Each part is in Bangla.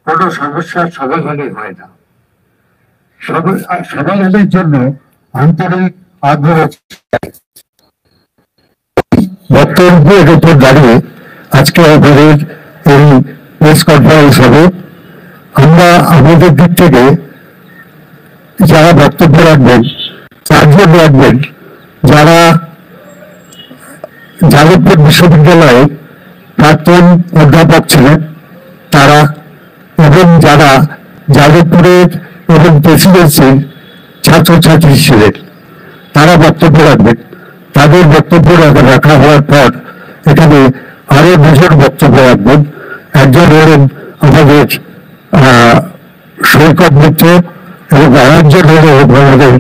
কোনো সমস্যার সমাধানই হয় না। সমাধানের জন্য আন্তরিক আগ্রহ বক্তব্যের উপর দাঁড়িয়ে আজকে আমাদের এই প্রেস কনফারেন্স হবে। আমরা আমাদের দিক থেকে যারা বক্তব্য রাখবেন, চারজন রাখবেন যারা যাদবপুর বিশ্ববিদ্যালয়ে প্রাক্তন অধ্যাপক ছিলেন তারা, এবং যারা যাদবপুরের এবং প্রেসিডেন্সির ছাত্রছাত্রী ছিলেন তারা বক্তব্য রাখবেন। তাদের বক্তব্য রাখা হওয়ার পর এখানে আরো দুজন বক্তব্য রাখবেন। একজন হলেন আমাদের সৈকত মিত্র এবং আরেকজন হল আমাদের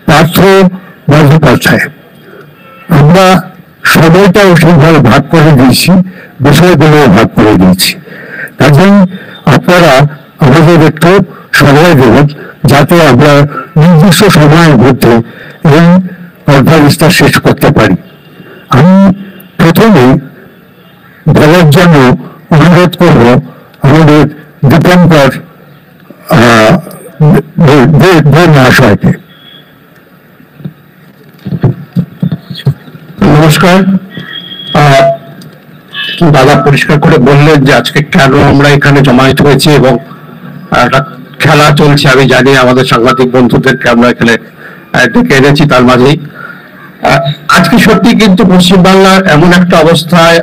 পার্থ বন্দ্যোপাধ্যায়। আমরা সময়টাও সেইভাবে ভাগ করে দিয়েছি, বিষয়গুলো ভাগ করে দিয়েছি। কাজেই আপনারা আমাদের একটু সময় দেবেন যাতে আমরা নির্দিষ্ট সময়ের মধ্যে এই কনফারেন্সটা শেষ করতে পারি। আমি প্রথমে বলার জন্য অনুরোধ করব আমাদের দীপঙ্কর মহাশয়কে। নমস্কার। দাদা পরিষ্কার করে বললেন যে আজকে কেন আমরা এখানে জমায়েত হয়েছি এবং একটা খেলা চলছে। আমি জানি আমাদের সাংবাদিক বন্ধুদেরকে আমরা এখানে ডেকে এনেছি। তার মাঝেই আজকে সত্যি কিন্তু পশ্চিমবাংলার এমন একটা অবস্থায়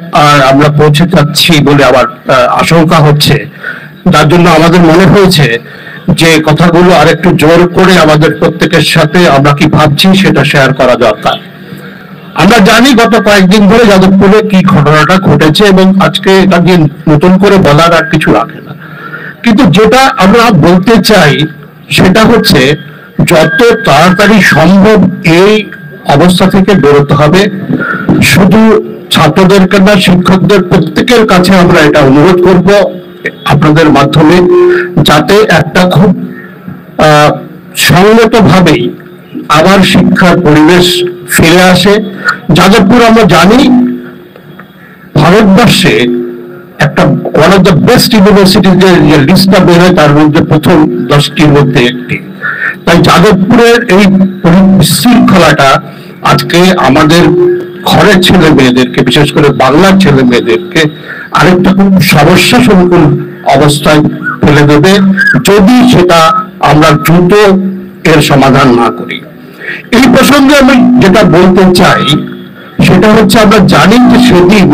আমরা পৌঁছে যাচ্ছি বলে আমার আশঙ্কা হচ্ছে, যার জন্য আমাদের মনে হয়েছে যে কথাগুলো আরেকটু জোর করে আমাদের প্রত্যেকের সাথে আমরা কি ভাবছি সেটা শেয়ার করা দরকার। আমরা জানি গত কয়েকদিন ধরে যাদবপুরে কি ঘটনাটা ঘটেছে এবং আজকে এটা নিয়ে নতুন করে বলার আর কিছু রাখে না, কিন্তু যেটা আমরা বলতে চাই সেটা হচ্ছে যত তাড়াতাড়ি সম্ভব এই অবস্থা থেকে বেরোতে হবে। শুধু ছাত্রদেরকে না, শিক্ষকদের প্রত্যেকের কাছে আমরা এটা অনুরোধ করব আপনাদের মাধ্যমে, যাতে একটা খুব সংগত ভাবেই আবার শিক্ষার পরিবেশ ফিরে আসে। যাদবপুর আমরা জানি ভারতবর্ষে একটা ওয়ান অফ দ্য বেস্ট ইউনিভার্সিটির যে লিস্টটা বের হয় তার মধ্যে প্রথম 10টির মধ্যে একটি। তাই যাদবপুরের এই বিশৃঙ্খলাটা আজকে আমাদের ঘরের ছেলে মেয়েদেরকে, বিশেষ করে বাংলার ছেলে মেয়েদেরকে আরেকটা খুব সমস্যা সম্মুখীন অবস্থায় ফেলে দেবে যদি সেটা আমরা দ্রুত এর সমাধান না করি। এই প্রসঙ্গে আমি যেটা বলতে চাই সেটা হচ্ছে আমরা জানি যে সেদিন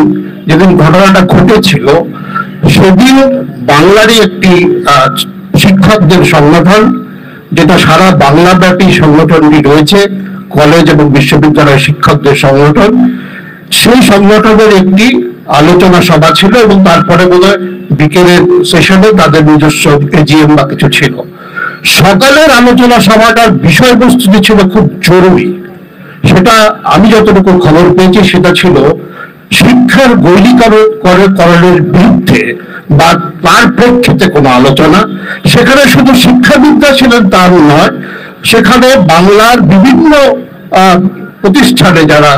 যেদিন ঘটনাটা ঘটেছিল সেদিন বাংলারই একটি শিক্ষকদের সংগঠন, যেটা সারা বাংলাব্যাপী সংগঠনটি রয়েছে, কলেজ এবং বিশ্ববিদ্যালয় শিক্ষকদের সংগঠন, সেই সংগঠনের একটি আলোচনা সভা ছিল এবং তারপরে বোধহয় বিকেলের সেশনে তাদের নিজস্ব এজিএম বা কিছু ছিল। সকালের আলোচনা সভাটার বিষয়বস্তুটি ছিল খুব জরুরি। সেটা আমি যতটুকু খবর পেয়েছি সেটা ছিল শিক্ষার গৈরিকরণের বিরুদ্ধে বা তার প্রেক্ষিতে কোনো আলোচনা। সেখানে শুধু শিক্ষাবিদরা ছিলেন তা নয়, সেখানে বাংলার বিভিন্ন প্রতিষ্ঠানে যারা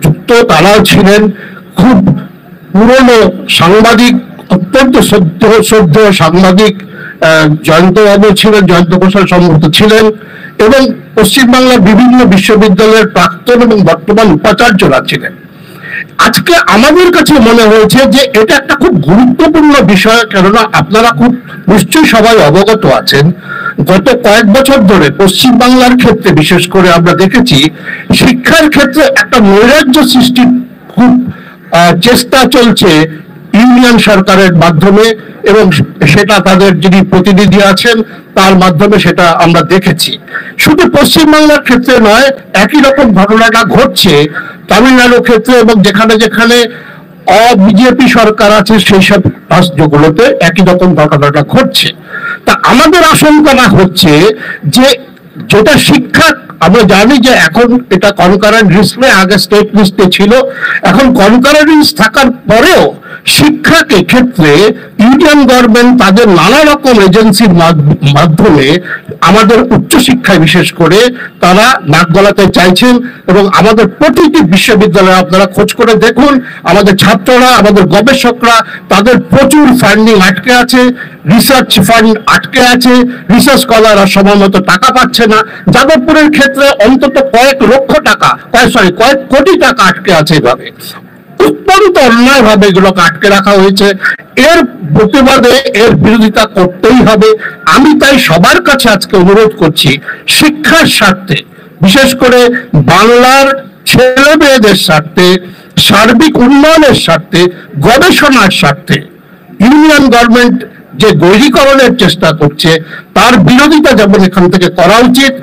যুক্ত তারাও ছিলেন। খুব পুরনো সাংবাদিক, অত্যন্ত শ্রদ্ধেয় সাংবাদিক জয়ন্তবাবু ছিলেন, জয়ন্ত ঘোষাল সম্ভবত ছিলেন, এবং পশ্চিমবাংলার বিভিন্ন বিশ্ববিদ্যালয়ের প্রাক্তন এবং বর্তমান উপাচার্যরা ছিলেন। আজকে আমাদের কাছে মনে হয়েছে যে এটা একটা খুব গুরুত্বপূর্ণ বিষয়, কেননা আপনারা খুব নিশ্চয়ই সবাই অবগত আছেন গত কয়েক বছর ধরে পশ্চিমবাংলার ক্ষেত্রে বিশেষ করে আমরা দেখেছি শিক্ষার ক্ষেত্রে একটা নৈরাজ্য সৃষ্টির খুব চেষ্টা চলছে ইউনিয়ন সরকারের মাধ্যমে, এবং সেটা তাদের যিনি প্রতিনিধি আছেন তার মাধ্যমে সেটা আমরা দেখেছি। শুধু পশ্চিমবাংলার ক্ষেত্রে নয়, একই রকম ঘটনাটা ঘটছে তামিলনাড়ুর ক্ষেত্রে, এবং যেখানে যেখানে বিজেপি সরকার আছে সেই সব রাজ্যগুলোতে একই রকম ঘটনাটা ঘটছে। তা আমাদের আশঙ্কা হচ্ছে যে যেটা শিক্ষা, আমরা জানি যে এখন এটা কনকারেন্ট লিস্টে, আগে স্টেট লিস্টে ছিল, এখন কনকারেন্ট লিস্ট থাকার পরেও শিক্ষাকে ক্ষেত্রে ইউনিয়ন গভর্নমেন্ট তাদের নানা রকম এজেন্সির মাধ্যমে আমাদের উচ্চশিক্ষায় বিশেষ করে তারা নাক গলাতে চাইছেন। এবং আমাদের প্রতিটি বিশ্ববিদ্যালয়ে আপনারা খোঁজ করে দেখুন, আমাদের ছাত্ররা, আমাদের গবেষকরা, তাদের প্রচুর ফান্ডিং আটকে আছে, রিসার্চ ফান্ড আটকে আছে, রিসার্চ স্কলাররা সময় মতো টাকা পাচ্ছে না। যাদবপুরের ক্ষেত্রে অন্তত কয়েক কোটি টাকা আটকে আছে। এভাবে অত্যন্ত অন্যায় ভাবে এগুলোকে আটকে রাখা হয়েছে। এর প্রতিবাদে এর বিরোধিতা করতেই হবে। আমি তাই সবার কাছে আজকে অনুরোধ করছি, শিক্ষার স্বার্থে, বিশেষ করে বাংলার ছেলে মেয়েদের স্বার্থে, সার্বিক উন্নয়নের স্বার্থে, গবেষণার স্বার্থে ইউনিয়ন গভর্নমেন্ট যে গৈরীকরণের চেষ্টা করছে তার বিরোধিতা যেমন এখান থেকে করা উচিত।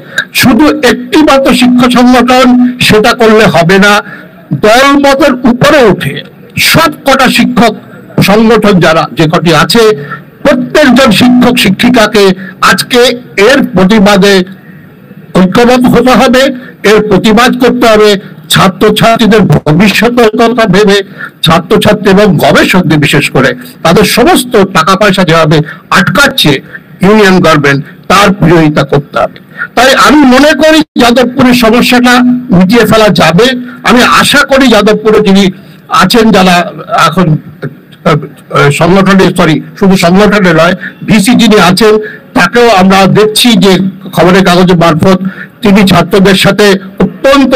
শুধু একটি মাত্র শিক্ষক সংগঠন সেটা করলে হবে না, দলমতের উপরে উঠে সব কটা শিক্ষক সংগঠন যারা যে কটি আছে, প্রত্যেকজন শিক্ষক শিক্ষিকাকে আজকে এর প্রতিবাদে ঐক্যবদ্ধ হতে হবে, এর প্রতিবাদ করতে হবে। ছাত্রছাত্রীদের ভবিষ্যতের কথা ভেবে, ছাত্রছাত্রী এবং গবেষকদের বিশেষ করে তাদের সমস্ত টাকা পয়সা যেভাবে আটকাচ্ছে ইউনিয়ন গভর্নমেন্ট, তার বিরোধিতা করতে হবে। তাই আমি মনে করি যাদবপুরের সমস্যাটা মিটিয়ে ফেলা যাবে। আমি আশা করি যাদবপুরে যিনি আছেন, যারা এখন সংগঠনে, শুধু সংগঠনে নয়, ভিসি যিনি আছেন, তাকেও আমরা দেখছি যে খবরের কাগজের মারফত তিনি ছাত্রদের সাথে অত্যন্ত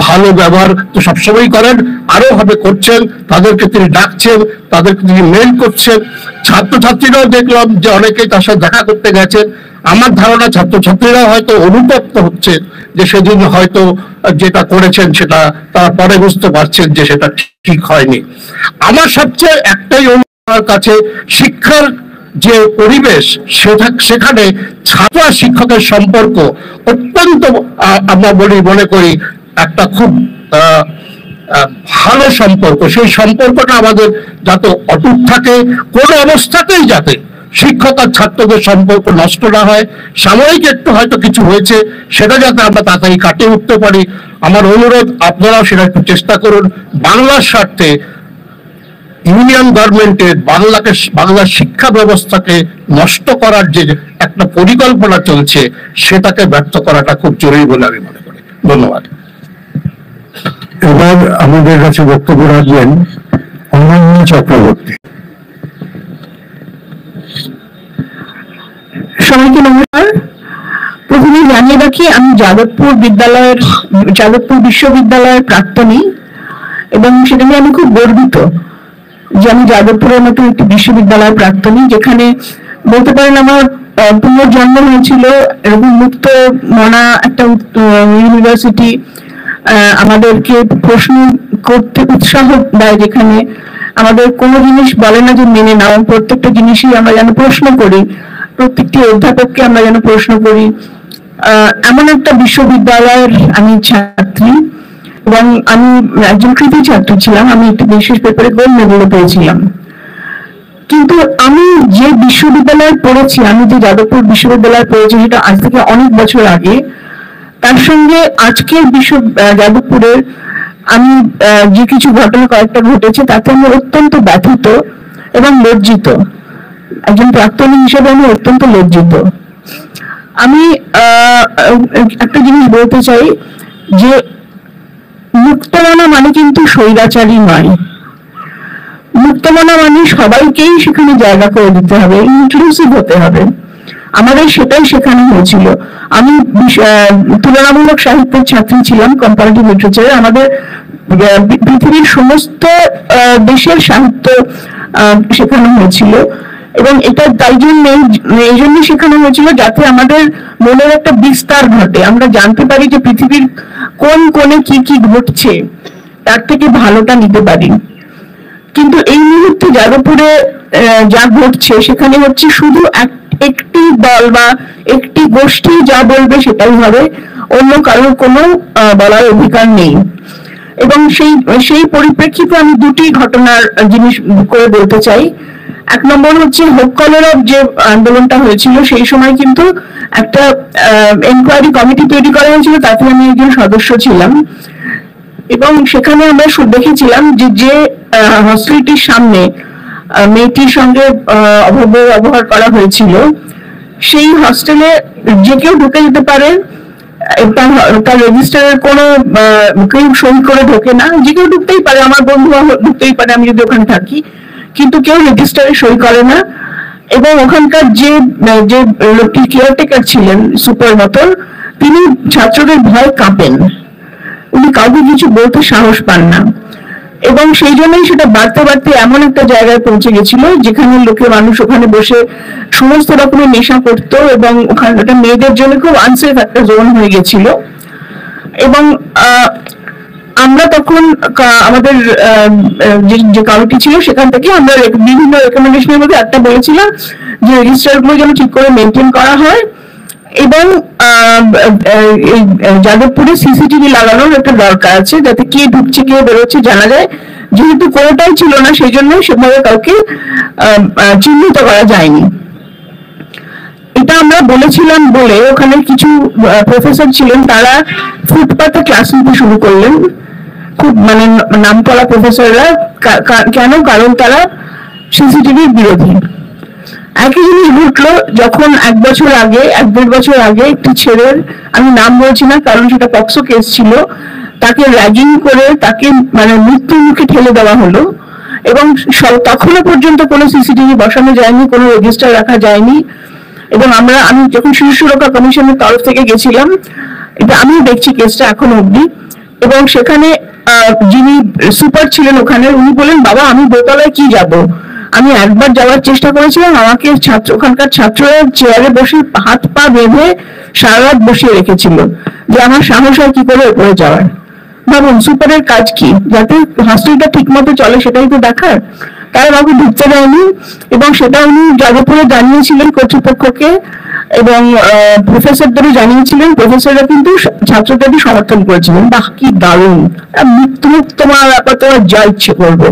ভালো ব্যবহার তো সবসময় করেন, আরো ভাবে করছেন। তাদেরকে তিনি ডাকছেন, তাদেরকে তিনি মেইল করছেন। ছাত্রছাত্রীরাও দেখলাম যে অনেকেই তার সাথে দেখা করতে গেছেন। আমার ধারণা ছাত্রছাত্রীরা হয়তো অনুতপ্ত হচ্ছে যে সেদিন হয়তো যেটা করেছেন সেটা তারা পরে বুঝতে পারছেন যে সেটা ঠিক হয়নি। আমার সবচেয়ে একটাই অনুরোধ কাছে, শিক্ষার যে পরিবেশ সেখানে ছাত্র আর শিক্ষকের সম্পর্ক অত্যন্ত আমরা মনে করি একটা খুব ভালো সম্পর্ক। সেই সম্পর্কটা আমাদের যাতে অটুট থাকে, কোন অবস্থাতেই যাতে শিক্ষক আর ছাত্রদের সম্পর্ক নষ্ট না হয়। সাময়িক একটু হয়তো কিছু হয়েছে, সেটা যাতে আমরা তাড়াতাড়ি কাটিয়ে উঠতে পারি। আমার অনুরোধ, আপনারাও সেটা একটু চেষ্টা করুন। বাংলার স্বার্থে ইউনিয়ন গভর্নমেন্টের বাংলার শিক্ষা ব্যবস্থাকে নষ্ট করার যে একটা পরিকল্পনা চলছে সেটাকে ব্যর্থ করাটা খুব জরুরি বলে আমি মনে করি। ধন্যবাদ। এবার আমাদের কাছে বক্তব্য রাখবেন অনন্য চক্রবর্তী। সবাইকে নমস্কার। প্রথমে জানিয়ে রাখি, আমি যাদবপুর বিশ্ববিদ্যালয়ের প্রাক্তনী এবং সেটা নিয়ে আমি খুব গর্বিত যে আমি যাদবপুরের মতো একটি বিশ্ববিদ্যালয়ের প্রাক্তনী, যেখানে বলতে পারেন আমার পুনর্জন্ম হয়েছিল। এরকম মুক্ত মনা একটা ইউনিভার্সিটি আমাদেরকে প্রশ্ন করতে উৎসাহ দেয়, যেখানে আমাদের কোনো জিনিস বলে না যে মেনে নাও, প্রত্যেকটা জিনিসই আমরা যেন প্রশ্ন করি, প্রত্যেকটি অধ্যাপককে আমরা যেন প্রশ্ন করি। এমন একটা বিশ্ববিদ্যালয়ের আমি ছাত্রী এবং আমি একজন কৃতি ছাত্রী ছিলাম। আমি একটি বিশেষ পেপারে গোল্ড মেডেলও পেয়েছিলাম। কিন্তু আমি যে বিশ্ববিদ্যালয়ে পড়েছি, আমি যে যাদবপুর বিশ্ববিদ্যালয়ে পড়েছি, সেটা আজ থেকে অনেক বছর আগে। তার সঙ্গে আজকের যাদবপুরের আমি যে কিছু ঘটনা কয়েকটা ঘটেছে তাতে আমি অত্যন্ত ব্যথিত এবং লজ্জিত। একজন প্রাক্তনী হিসেবে আমি অত্যন্ত লজ্জিত। আমি একটা জিনিস বলতে চাই যে মুক্তমনা মানে কিন্তু স্বৈরাচারী নয়। মুক্তমনা মানে সবাইকেই সেখানে জায়গা করে দিতে হবে, ইনক্লুসিভ হতে হবে। আমাদের সেটাই শেখানো হয়েছিল। আমি তুলনামূলক সাহিত্যের ছাত্রী ছিলাম, কম্পারেটিভ লিটারেচারে। আমাদের পৃথিবীর সমস্ত দেশের সাহিত্য শেখানো হয়েছিল এবং এটা তাই জন্য এই জন্য শেখানো হয়েছিল যাতে আমাদের মনের একটা বিস্তার ঘটে, আমরা জানতে পারি যে পৃথিবীর কোন কোণে কি কি ঘটছে, তার থেকে ভালোটা নিতে পারি। কিন্তু এই মুহূর্তে যাদবপুরে যা ঘটছে সেখানে হচ্ছে শুধু একটি দল বা একটি গোষ্ঠী যা বলবে সেটাই হবে, অন্য কারোর কোনো বলার অধিকার নেই। এবং সেই পরিপ্রেক্ষিতে আমি দুটি ঘটনার জিনিস করে বলতে চাই। এক নম্বর হচ্ছে হোক কলরব যে আন্দোলনটা হয়েছিল, সেই সময় কিন্তু একটা এনকোয়ারি কমিটি তৈরি করা হয়েছিল, তাতে আমি একজন সদস্য ছিলাম। এবং সেখানে আমরা দেখেছিলাম যে হস্টেলটির সামনে মেয়েটির সঙ্গে অভব্য ব্যবহার করা হয়েছিল, সেই হস্টেলে যে কেউ ঢুকে যেতে পারে, তার রেজিস্টারের কোনো কেউ সই করে ঢোকে না, যে কেউ ঢুকতেই পারে, আমার বন্ধু ঢুকতেই পারে আমি যদি ওখানে থাকি, কিন্তু কেউ রেজিস্টারে সই করে না। এবং ওখানকার যে যে লোকটি কেয়ারটেকার ছিলেন সুপার মতন, তিনি ছাত্রদের ভয় কাঁপেন, উনি কাউকে কিছু বলতে সাহস পান না। এবং সেই জন্যই সেটা বাড়তে বাড়তে এমন একটা জায়গায় পৌঁছে গেছিল যেখানে মানুষ ওখানে বসে সমস্ত রকমের নেশা করতো, এবং ওখানে ওটা মেয়েদের জন্য খুব আনসেফ একটা জোন হয়ে গেছিল। এবং আমরা তখন আমাদের যে কমিটি ছিল সেখান থেকে আমরা বিভিন্ন রেকমেন্ডেশনের মধ্যে একটা বলেছিলাম যে রেজিস্টার গুলো যেন ঠিক করে মেনটেন করা হয়, এবং যাদবপুরে সিসিটিভি লাগানোর একটা দরকার আছে, যাতে কে ঢুকছে কে বেরোচ্ছে জানা যায়। যেহেতু কোনোটাই ছিল না, সেই জন্য সেভাবে কাউকে চিহ্নিত করা যায়নি। এটা আমরা বলেছিলাম বলে ওখানে কিছু প্রফেসর ছিলেন, তারা ফুটপাতে ক্লাস নিতে শুরু করলেন, খুব মানে নামকরা প্রফেসররা। কেন? কারণ তারা সিসিটিভির বিরোধী। একই জিনিস ঘটলো যখন 1-1.5 বছর আগে একটি ছেলের, আমি নাম বলছি না কারণ সেটা পক্সো কেস ছিল, তাকে র্যাগিং করে তাকে মানে মৃত্যুর মুখে ঠেলে দেওয়া হলো, এবং তখনও পর্যন্ত কোনো সিসিটিভি বসানো যায়নি, কোনো রেজিস্টার রাখা যায়নি। এবং আমি যখন শিশু সুরক্ষা কমিশনের তরফ থেকে গেছিলাম, এটা আমিও দেখছি কেসটা এখনো অব্দি। এবং সেখানে যিনি সুপার ছিলেন ওখানে, উনি বলেন, বাবা আমি দোতলায় কি যাব, আমি একবার যাওয়ার চেষ্টা করেছিলাম, আমাকে ওখানকার ছাত্ররা চেয়ারে বসে হাত পা বেঁধে সারা রাত বসিয়ে রেখেছিল, যে আমার সাহস হয় কি করে উপরে যাওয়ার। ভাবুন সুপারের কাজ কি, যাতে হস্টেলটা ঠিক মতো চলে সেটাই তো দেখার। তারা কাউকে ঢুকতে দেয়নি, এবং সেটা উনি যাদবপুরে জানিয়েছিলেন কর্তৃপক্ষকে, এবং প্রফেসরদেরও জানিয়েছিলেন। প্রফেসররা কিন্তু ছাত্রদেরই সমর্থন করেছিলেন। বাহ কি দারুণ, তোমার ব্যাপার, তোমার যা ইচ্ছে করবে,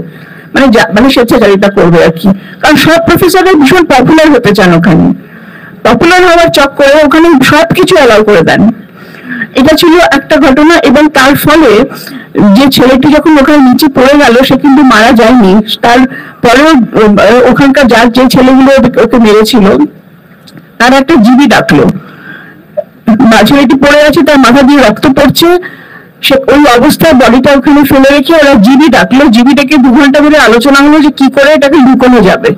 মানে স্বেচ্ছাচারিতা করবে আর কি। কারণ সব প্রফেসররা ভীষণ পপুলার হতে চান, ওখানে পপুলার হওয়ার চক্করে ওখানে সবকিছু অ্যালাউ করে দেন। এটা ছিল একটা ঘটনা। এবং তার ফলে যে ছেলেটি যখন ওখানে নিচে পড়ে গেল, সে কিন্তু মারা যায়নি। তার পরেও ওখানকার যে ছেলেগুলো ওকে মেরেছিল, তার একটা জিবি ডাকলো, ছেলেটি পড়ে আছে, তার মাথা দিয়ে রক্ত পড়ছে, সে ওই অবস্থায় বডিটা ওখানে ফেলে রেখে ওরা জিবি ডাকলো। জিবি ডেকে 2 ঘন্টা ধরে আলোচনা হলো যে কি করে এটাকে লুকোনো যাবে।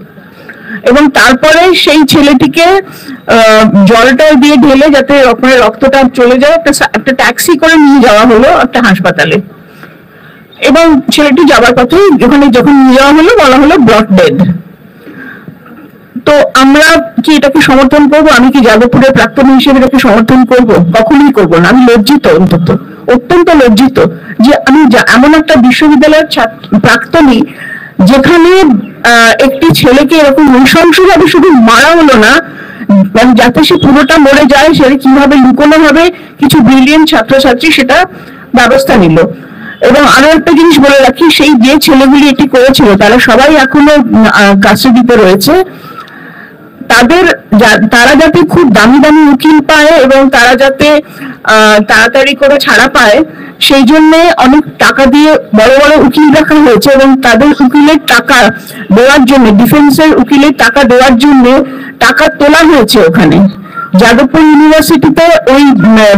এবং তারপরে সেই ছেলেটিকে জলটা দিয়ে ঢেলে যাতে রক্তটা চলে যায়, একটা ট্যাক্সি করে নিয়ে যাওয়া হলো একটা হাসপাতালে। এবং ছেলেটি যাবার পথে ওখানে যখন নিয়ে যাওয়া হলো, বলা হলো ব্রট ডেড। তো আমরা কি এটাকে সমর্থন করবো? আমি কি যাদবপুরের প্রাক্তনী হিসেবে এটাকে সমর্থন করব? কখনোই করবো না। আমি লজ্জিত, অত্যন্ত লজ্জিত যে আমি এমন একটা বিশ্ববিদ্যালয়ের প্রাক্তনী যেখানে একটি ছেলেকে এরকম নৃশংসভাবে শুধু মারা হলো না, মানে যাতে সে পুরোটা মরে যায়, সেটা কিভাবে লুকোনো হবে, কিছু ব্রিলিয়েন্ট ছাত্রছাত্রী সেটা ব্যবস্থা নিল। এবং আরো একটা জিনিস বলে রাখি, সেই যে ছেলেগুলি এটি করেছিল তারা সবাই এখনো কাস্টাডিতে রয়েছে। তারা যাতে খুব দামি দামি উকিল পায় এবং তারা যাতে তাড়াতাড়ি করে ছাড়া পায়, সেই জন্য অনেক টাকা দিয়ে বড় বড় উকিল রাখা হয়েছে। এবং তাদের উকিলের টাকা দেওয়ার জন্য, ডিফেন্সের উকিলের টাকা দেওয়ার জন্য টাকা তোলা হয়েছে ওখানে যাদবপুর ইউনিভার্সিটিতে, ওই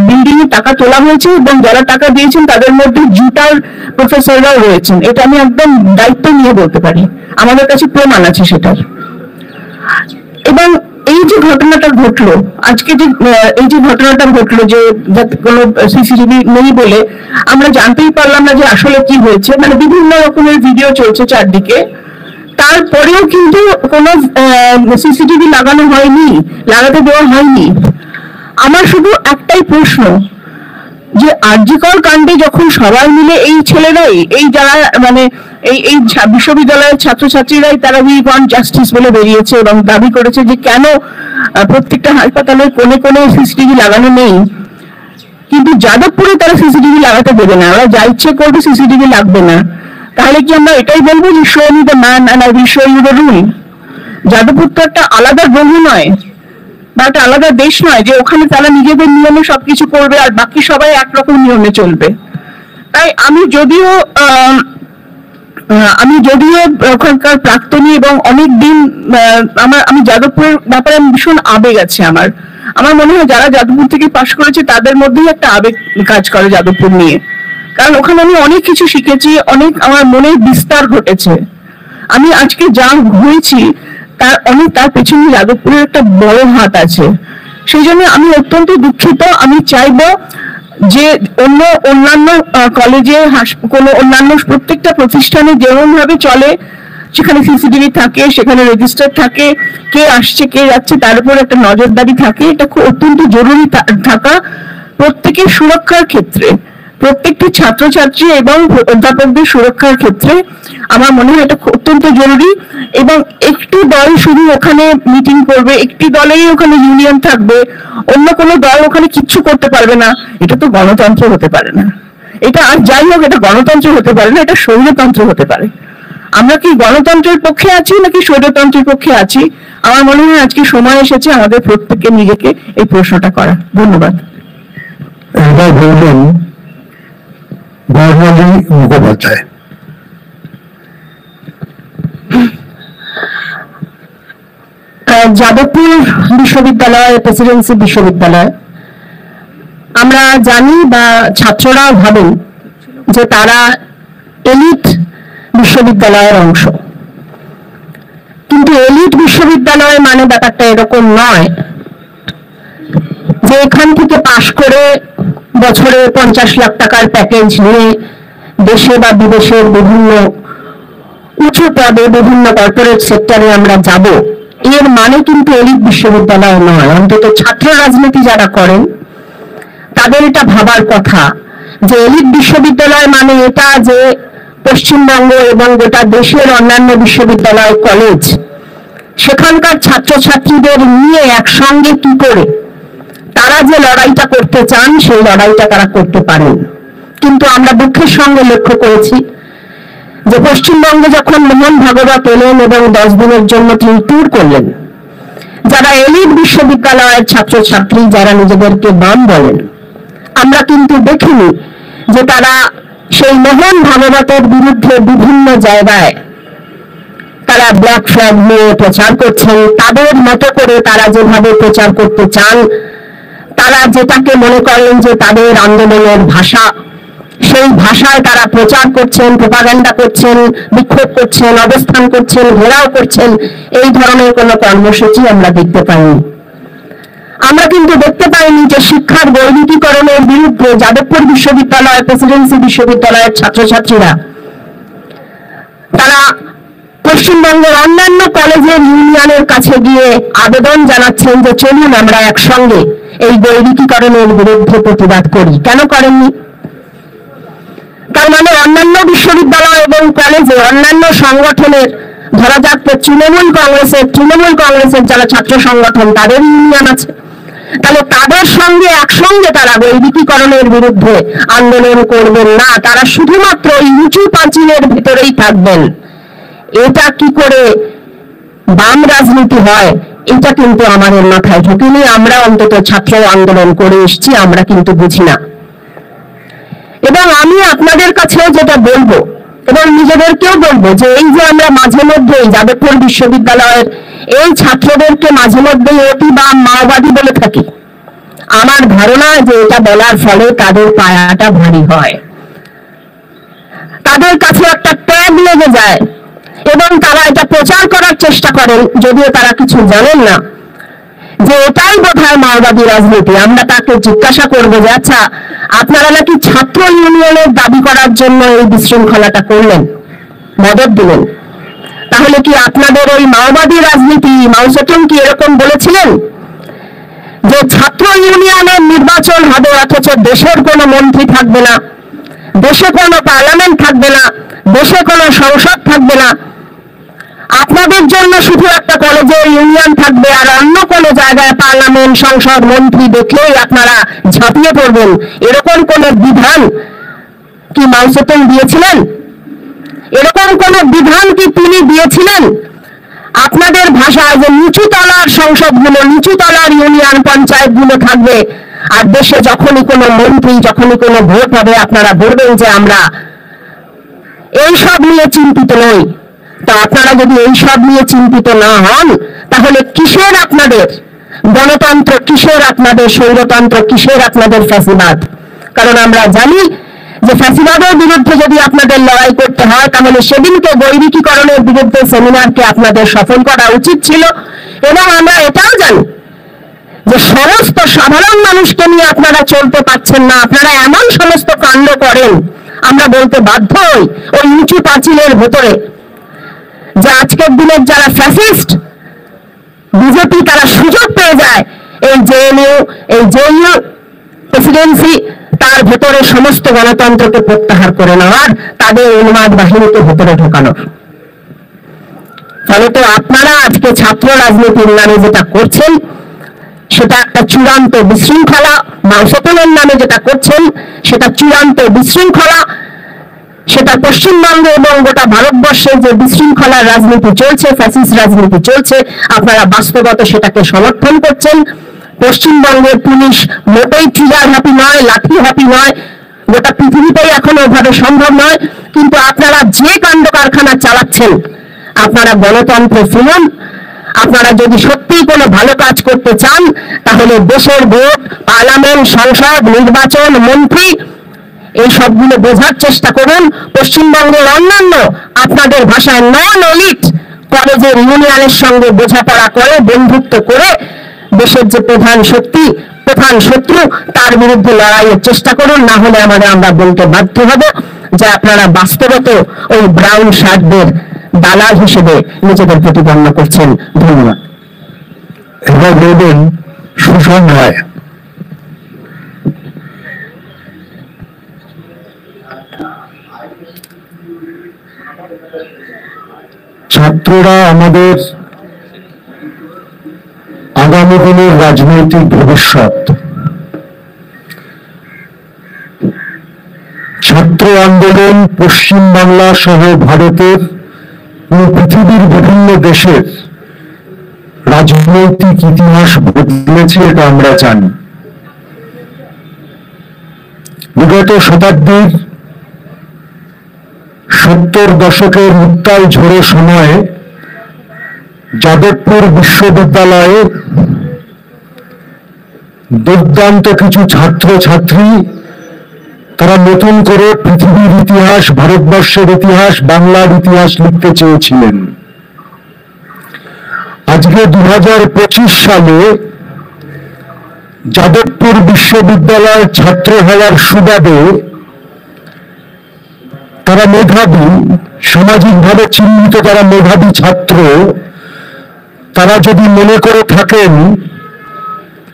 বিল্ডিং এ টাকা তোলা হয়েছে। এবং যারা টাকা দিয়েছেন তাদের মধ্যে জুটার প্রফেসররাও রয়েছেন। এটা আমি একদম দায়িত্ব নিয়ে বলতে পারি, আমাদের কাছে প্রমাণ আছে সেটার। এবং এই যে ঘটনাটা ঘটলো আজকে, যে ঘটনাটা ঘটলো যে কোনো সিসিটিভি নেই বলে আমরা জানতেই পারলাম না যে আসলে কি হয়েছে, মানে বিভিন্ন রকমের ভিডিও চলছে চারদিকে, তারপরেও কিন্তু কোনো সিসিটিভি লাগাতে দেওয়া হয়নি। আমার শুধু একটাই প্রশ্ন, যে আরজিকর কাণ্ডে যখন সবাই মিলে এই ছেলেরাই, এই যারা মানে এই বিশ্ববিদ্যালয়ের ছাত্রছাত্রীরাই তারা উই ওয়ান্ট জাস্টিস বলে বেরিয়েছে এবং দাবি করেছে যে কেন প্রত্যেকটা হাসপাতালের কোণে কোণে সিসিটিভি লাগানো নেই, কিন্তু যাদবপুরে তারা সিসিটিভি লাগাতে দেবে না, ওরা যা ইচ্ছে করবে সিসিটিভি লাগবে না। তাহলে কি আমরা এটাই বলবো যে show me the man and I will show you the rule? Jadavpur তো একটা আলাদা গ্রহ নয় বা একটা আলাদা দেশ নয় যে ওখানে তারা নিজেদের নিয়মে সবকিছু করবে আর বাকি সবাই একরকম নিয়মে চলবে। তাই আমি যদিও আমি যদিও ওখানকার প্রাক্তনী এবং অনেক দিন আমি যাদবপুরের ব্যাপারে ভীষণ আবেগ আছে আমার আমার মনে হয় যারা যাদবপুর থেকে পাশ করেছে তাদের মধ্যেই একটা আবেগ কাজ করে যাদবপুর নিয়ে, কারণ ওখানে আমি অনেক কিছু শিখেছি, অনেক আমার মনে বিস্তার ঘটেছে। আমি আজকে যা হয়েছি তার পেছনে যাদবপুরের একটা বড় হাত আছে। সেই জন্য আমি অত্যন্ত দুঃখিত। আমি চাইবো যে অন্যান্য কলেজে কোনো অন্যান্য প্রত্যেকটা প্রতিষ্ঠানে যেমন ভাবে চলে, সেখানে সিসিটিভি থাকে, সেখানে রেজিস্টার থাকে, কে আসছে কে যাচ্ছে তার উপর একটা নজরদারি থাকে, এটা খুব অত্যন্ত জরুরি থাকা প্রত্যেকের সুরক্ষার ক্ষেত্রে, প্রত্যেকটি ছাত্রছাত্রী এবং অধ্যাপকদের সুরক্ষার ক্ষেত্রে আমার মনে হয় এটা অত্যন্ত জরুরি। এবং একটি দল শুধু ওখানে মিটিং করবে, একটি দলেই ওখানে ইউনিয়ন থাকবে, অন্য কোনো দল ওখানে কিচ্ছু করতে পারবে না, এটা তো গণতন্ত্র হতে পারে না। এটা আর যাই হোক, এটা গণতন্ত্র হতে পারে না, এটা স্বৈরতন্ত্র হতে পারে। আমরা কি গণতন্ত্রের পক্ষে আছি নাকি স্বৈরতন্ত্রের পক্ষে আছি? আমার মনে হয় আজকে সময় এসেছে আমাদের প্রত্যেককে নিজেকে এই প্রশ্নটা করা। ধন্যবাদ। এবার বলবেন বর্ণালী মুখোপাধ্যায়। যাদবপুর বিশ্ববিদ্যালয়, প্রেসিডেন্সি বিশ্ববিদ্যালয়, আমরা জানি বা ছাত্ররাও ভাবেন যে তারা এলিট বিশ্ববিদ্যালয়ের অংশ, কিন্তু এলিট বিশ্ববিদ্যালয় মানে ব্যাপারটা এরকম নয় যে এখান থেকে পাশ করে বছরে 50 লাখ টাকার প্যাকেজ নিয়ে দেশে বা বিদেশের বিভিন্ন উঁচু পদে বিভিন্ন কর্পোরেট সেক্টরে আমরা যাব, এর মানে কিন্তু এলিট বিশ্ববিদ্যালয় নয়। অন্তত ছাত্র রাজনীতি যারা করেন তাদের এটা ভাবার কথা যে এলিট বিশ্ববিদ্যালয় মানে এটা যে পশ্চিমবঙ্গ এবং গোটা দেশের অন্যান্য বিশ্ববিদ্যালয় কলেজ সেখানকার ছাত্রছাত্রীদের নিয়ে একসঙ্গে কি করে তারা যে লড়াইটা করতে চান সেই লড়াইটা তারা করতে পারেন। কিন্তু আমরা দুঃখের সঙ্গে লক্ষ্য করেছি যে পশ্চিমবঙ্গে যখন মোহন ভাগবত এলেন এবং 10 দিনের জন্য তিনি ট্যুর করলেন, যারা এলিট বিশ্ববিদ্যালয়ের ছাত্রছাত্রী যারা নিজেদেরকে বাম বলেন, আমরা কিন্তু দেখিনি যে তারা সেই মোহন ভাগবতের বিরুদ্ধে বিভিন্ন জায়গায় তারা ব্ল্যাক ফ্ল্যাগ নিয়ে প্রচার করছেন, তাদের মতো করে তারা যেভাবে প্রচার করতে চান, তারা যেটাকে মনে করেন যে তাদের আন্দোলনের ভাষা, সেই ভাষায় তারা প্রচার করছেন, প্রোপাগান্ডা করছেন, বিক্ষোভ করছেন, অবস্থান করছেন, ঘেরাও করছেন, এই ধরনের কোনো কর্মসূচি আমরা দেখতে পাইনি। আমরা কিন্তু দেখতে পাইনি যে শিক্ষার বৈদিকীকরণের বিরুদ্ধে যাদবপুর বিশ্ববিদ্যালয়, প্রেসিডেন্সি বিশ্ববিদ্যালয়ের ছাত্রছাত্রীরা তারা পশ্চিমবঙ্গের অন্যান্য কলেজের ইউনিয়নের কাছে গিয়ে আবেদন জানাচ্ছেন যে চলুন আমরা একসঙ্গে এই বৈদিকীকরণের বিরুদ্ধে প্রতিবাদ করি। কেন করেননি? তার মানে অন্যান্য বিশ্ববিদ্যালয় এবং কলেজে অন্যান্য সংগঠনের, ধরা যাক তৃণমূল কংগ্রেসের যারা ছাত্র সংগঠন তাদের ইউনিয়ন আছে, তাহলে তাদের সঙ্গে একসঙ্গে তারা বৈদিকীকরণের বিরুদ্ধে আন্দোলন করবেন না, তারা শুধুমাত্র এই উঁচু পাঁচিলের ভিতরেই থাকবেন। এটা কি করে বাম রাজনীতি হয় এটা কিন্তু আমাদের মাথায় ঢোকেনি। আমরা অন্তত ছাত্র আন্দোলন করে এসেছি, আমরা কিন্তু বুঝি না। এবং আমি আপনাদের কাছেও যেটা বলবো এবং নিজেদেরকেও বলবো যে এই যে আমরা মাঝে মধ্যে যাদবপুর বিশ্ববিদ্যালয়ের এই ছাত্রদেরকে মাঝে মধ্যে অতি বা মাওবাদী বলে থাকি, আমার ধারণা যে এটা বলার ফলে তাদের পায়াটা ভারী হয়, তাদের কাছে একটা ট্যাগ লেগে যায় এবং তারা এটা প্রচার করার চেষ্টা করেন, যদিও তারা কিছু জানেন না যে এটাই বোধহয় মাওবাদী রাজনীতি। আমরা তাকে জিজ্ঞাসা করবো যে আচ্ছা আপনারা নাকি ছাত্র ইউনিয়নের দাবি করার জন্য এই বিশৃঙ্খলাটা করলেন, মদত দিলেন, তাহলে কি আপনাদের ওই মাওবাদী রাজনীতি মাও সেতুং কি এরকম বলেছিলেন যে ছাত্র ইউনিয়নের নির্বাচন হবে অথচ দেশের কোনো মন্ত্রী থাকবে না, দেশে কোনো পার্লামেন্ট থাকবে না, দেশে কোনো সংসদ থাকবে না, আপনাদের জন্য শুধু একটা কলেজের ইউনিয়ন থাকবে আর অন্য কোনো জায়গায় পার্লামেন্ট, সংসদ, মন্ত্রী দেখলেই আপনারা ঝাঁপিয়ে পড়বেন, এরকম কোন বিধান কি মাও সেতুং দিয়েছিলেন? এরকম কোন বিধান কি তিনি দিয়েছিলেন? আপনাদের ভাষায় যে নিচু তলার সংসদগুলো, নিচু তলার ইউনিয়ন পঞ্চায়েতগুলো থাকবে আর দেশে যখনই কোনো মন্ত্রী, যখনই কোনো ভোট হবে আপনারা বলবেন যে আমরা এইসব নিয়ে চিন্তিত নই। তো আপনারা যদি এইসব নিয়ে চিন্তিত না হন, তাহলে কিসের আপনাদের গণতন্ত্র, কিসের আপনাদের স্বৈরতন্ত্র, কিসের আপনাদের ফ্যাসিবাদ? কারণ আমরা জানি যে ফ্যাসিবাদের বিরুদ্ধে যদি আপনাদের লড়াই করতে হয়, তাহলে সেদিনকে বৈদিকীকরণের বিরুদ্ধে সেমিনারকে আপনাদের সফল করা উচিত ছিল। এবং আমরা এটাও জানি যে সমস্ত সাধারণ মানুষকে নিয়ে আপনারা চলতে পারছেন না, আপনারা এমন সমস্ত কাণ্ড করেন, আমরা বলতে বাধ্য হই ওই উঁচু পাঁচিলের ভেতরে যে আজকের দিনের যারা ফ্যাসিস্ট বিজেপি, তারা সুযোগ পেয়ে যায় এই জেএনইউ, এই জেইউ প্রেসিডেন্সি, তার ভেতরে সমস্ত গণতন্ত্রকে প্রত্যাহার করে নেওয়ার, তাদের উন্মাদ বাহিনীকে ভেতরে ঢোকানোর। ফলে তো আপনারা আজকে ছাত্র রাজনীতির নামে যেটা করছেন, সেটা একটা চূড়ান্ত বিশৃঙ্খলা। মাংসপণের নামে যেটা করছেন, সেটা চূড়ান্ত বিশৃঙ্খলা। সেটা পশ্চিমবঙ্গে এবং গোটা ভারতবর্ষে যে বিশৃঙ্খলার রাজনীতি চলছে, ফ্যাসিস্ট রাজনীতি চলছে, আপনারা বাস্তবত সেটাকে সমর্থন করছেন। পশ্চিমবঙ্গের পুলিশ মোটেই ট্রিগার হ্যাপি নয়, লাঠি হ্যাপি নয়, গোটা পৃথিবীতেই এখন ওভাবে সম্ভব নয়। কিন্তু আপনারা যে কাণ্ড কারখানা চালাচ্ছেন, আপনারা গণতন্ত্রে ফিরুন। আপনারা যদি সত্যিই কোনো ভালো কাজ করতে চান, তাহলে দেশের ভোট, পার্লামেন্ট, সংসদ, নির্বাচন, মন্ত্রী, এই সবগুলো বোঝার চেষ্টা করুন। পশ্চিমবঙ্গের অন্যান্য আপনাদের ভাষায় নন এলিট কলেজের ইউনিয়নের সঙ্গে বোঝাপড়া করে, বন্ধুত্ব করে দেশের যে প্রধান শক্তি, প্রধান শত্রু, তার বিরুদ্ধে লড়াইয়ের চেষ্টা করুন। না হলে আমরা বলতে বাধ্য হব যে আপনারা বাস্তবত ওই ব্রাউন শার্টদের দালাল হিসেবে নিজেদের প্রতিপন্ন করছেন। ধন্যবাদ। এবার বলবেন সুষম রায়। ছাত্ররা আমাদের আগামী দিনের রাজনৈতিক ভবিষ্যৎ। ছাত্র আন্দোলন পশ্চিমবাংলা সহ ভারতের ও পৃথিবীর বিভিন্ন দেশের রাজনৈতিক ইতিহাস বদলেছে, এটা আমরা জানি। বিগত শতাব্দীর 70 দশকের উত্তাল ঝড়ের সময়ে যাদবপুর বিশ্ববিদ্যালয়ে দুর্দান্ত কিছু ছাত্র ছাত্রী, তারা নতুন করে পৃথিবীর ইতিহাস, ভারতবর্ষের ইতিহাস, বাংলার ইতিহাস লিখতে চেয়েছিলেন। আজকে 2025 সালে যাদবপুর বিশ্ববিদ্যালয়ের ছাত্র হওয়ার সুবাদে তারা মেধাবী, সামাজিকভাবে চিহ্নিত তারা মেধাবী ছাত্র, তারা যদি মনে করে থাকেন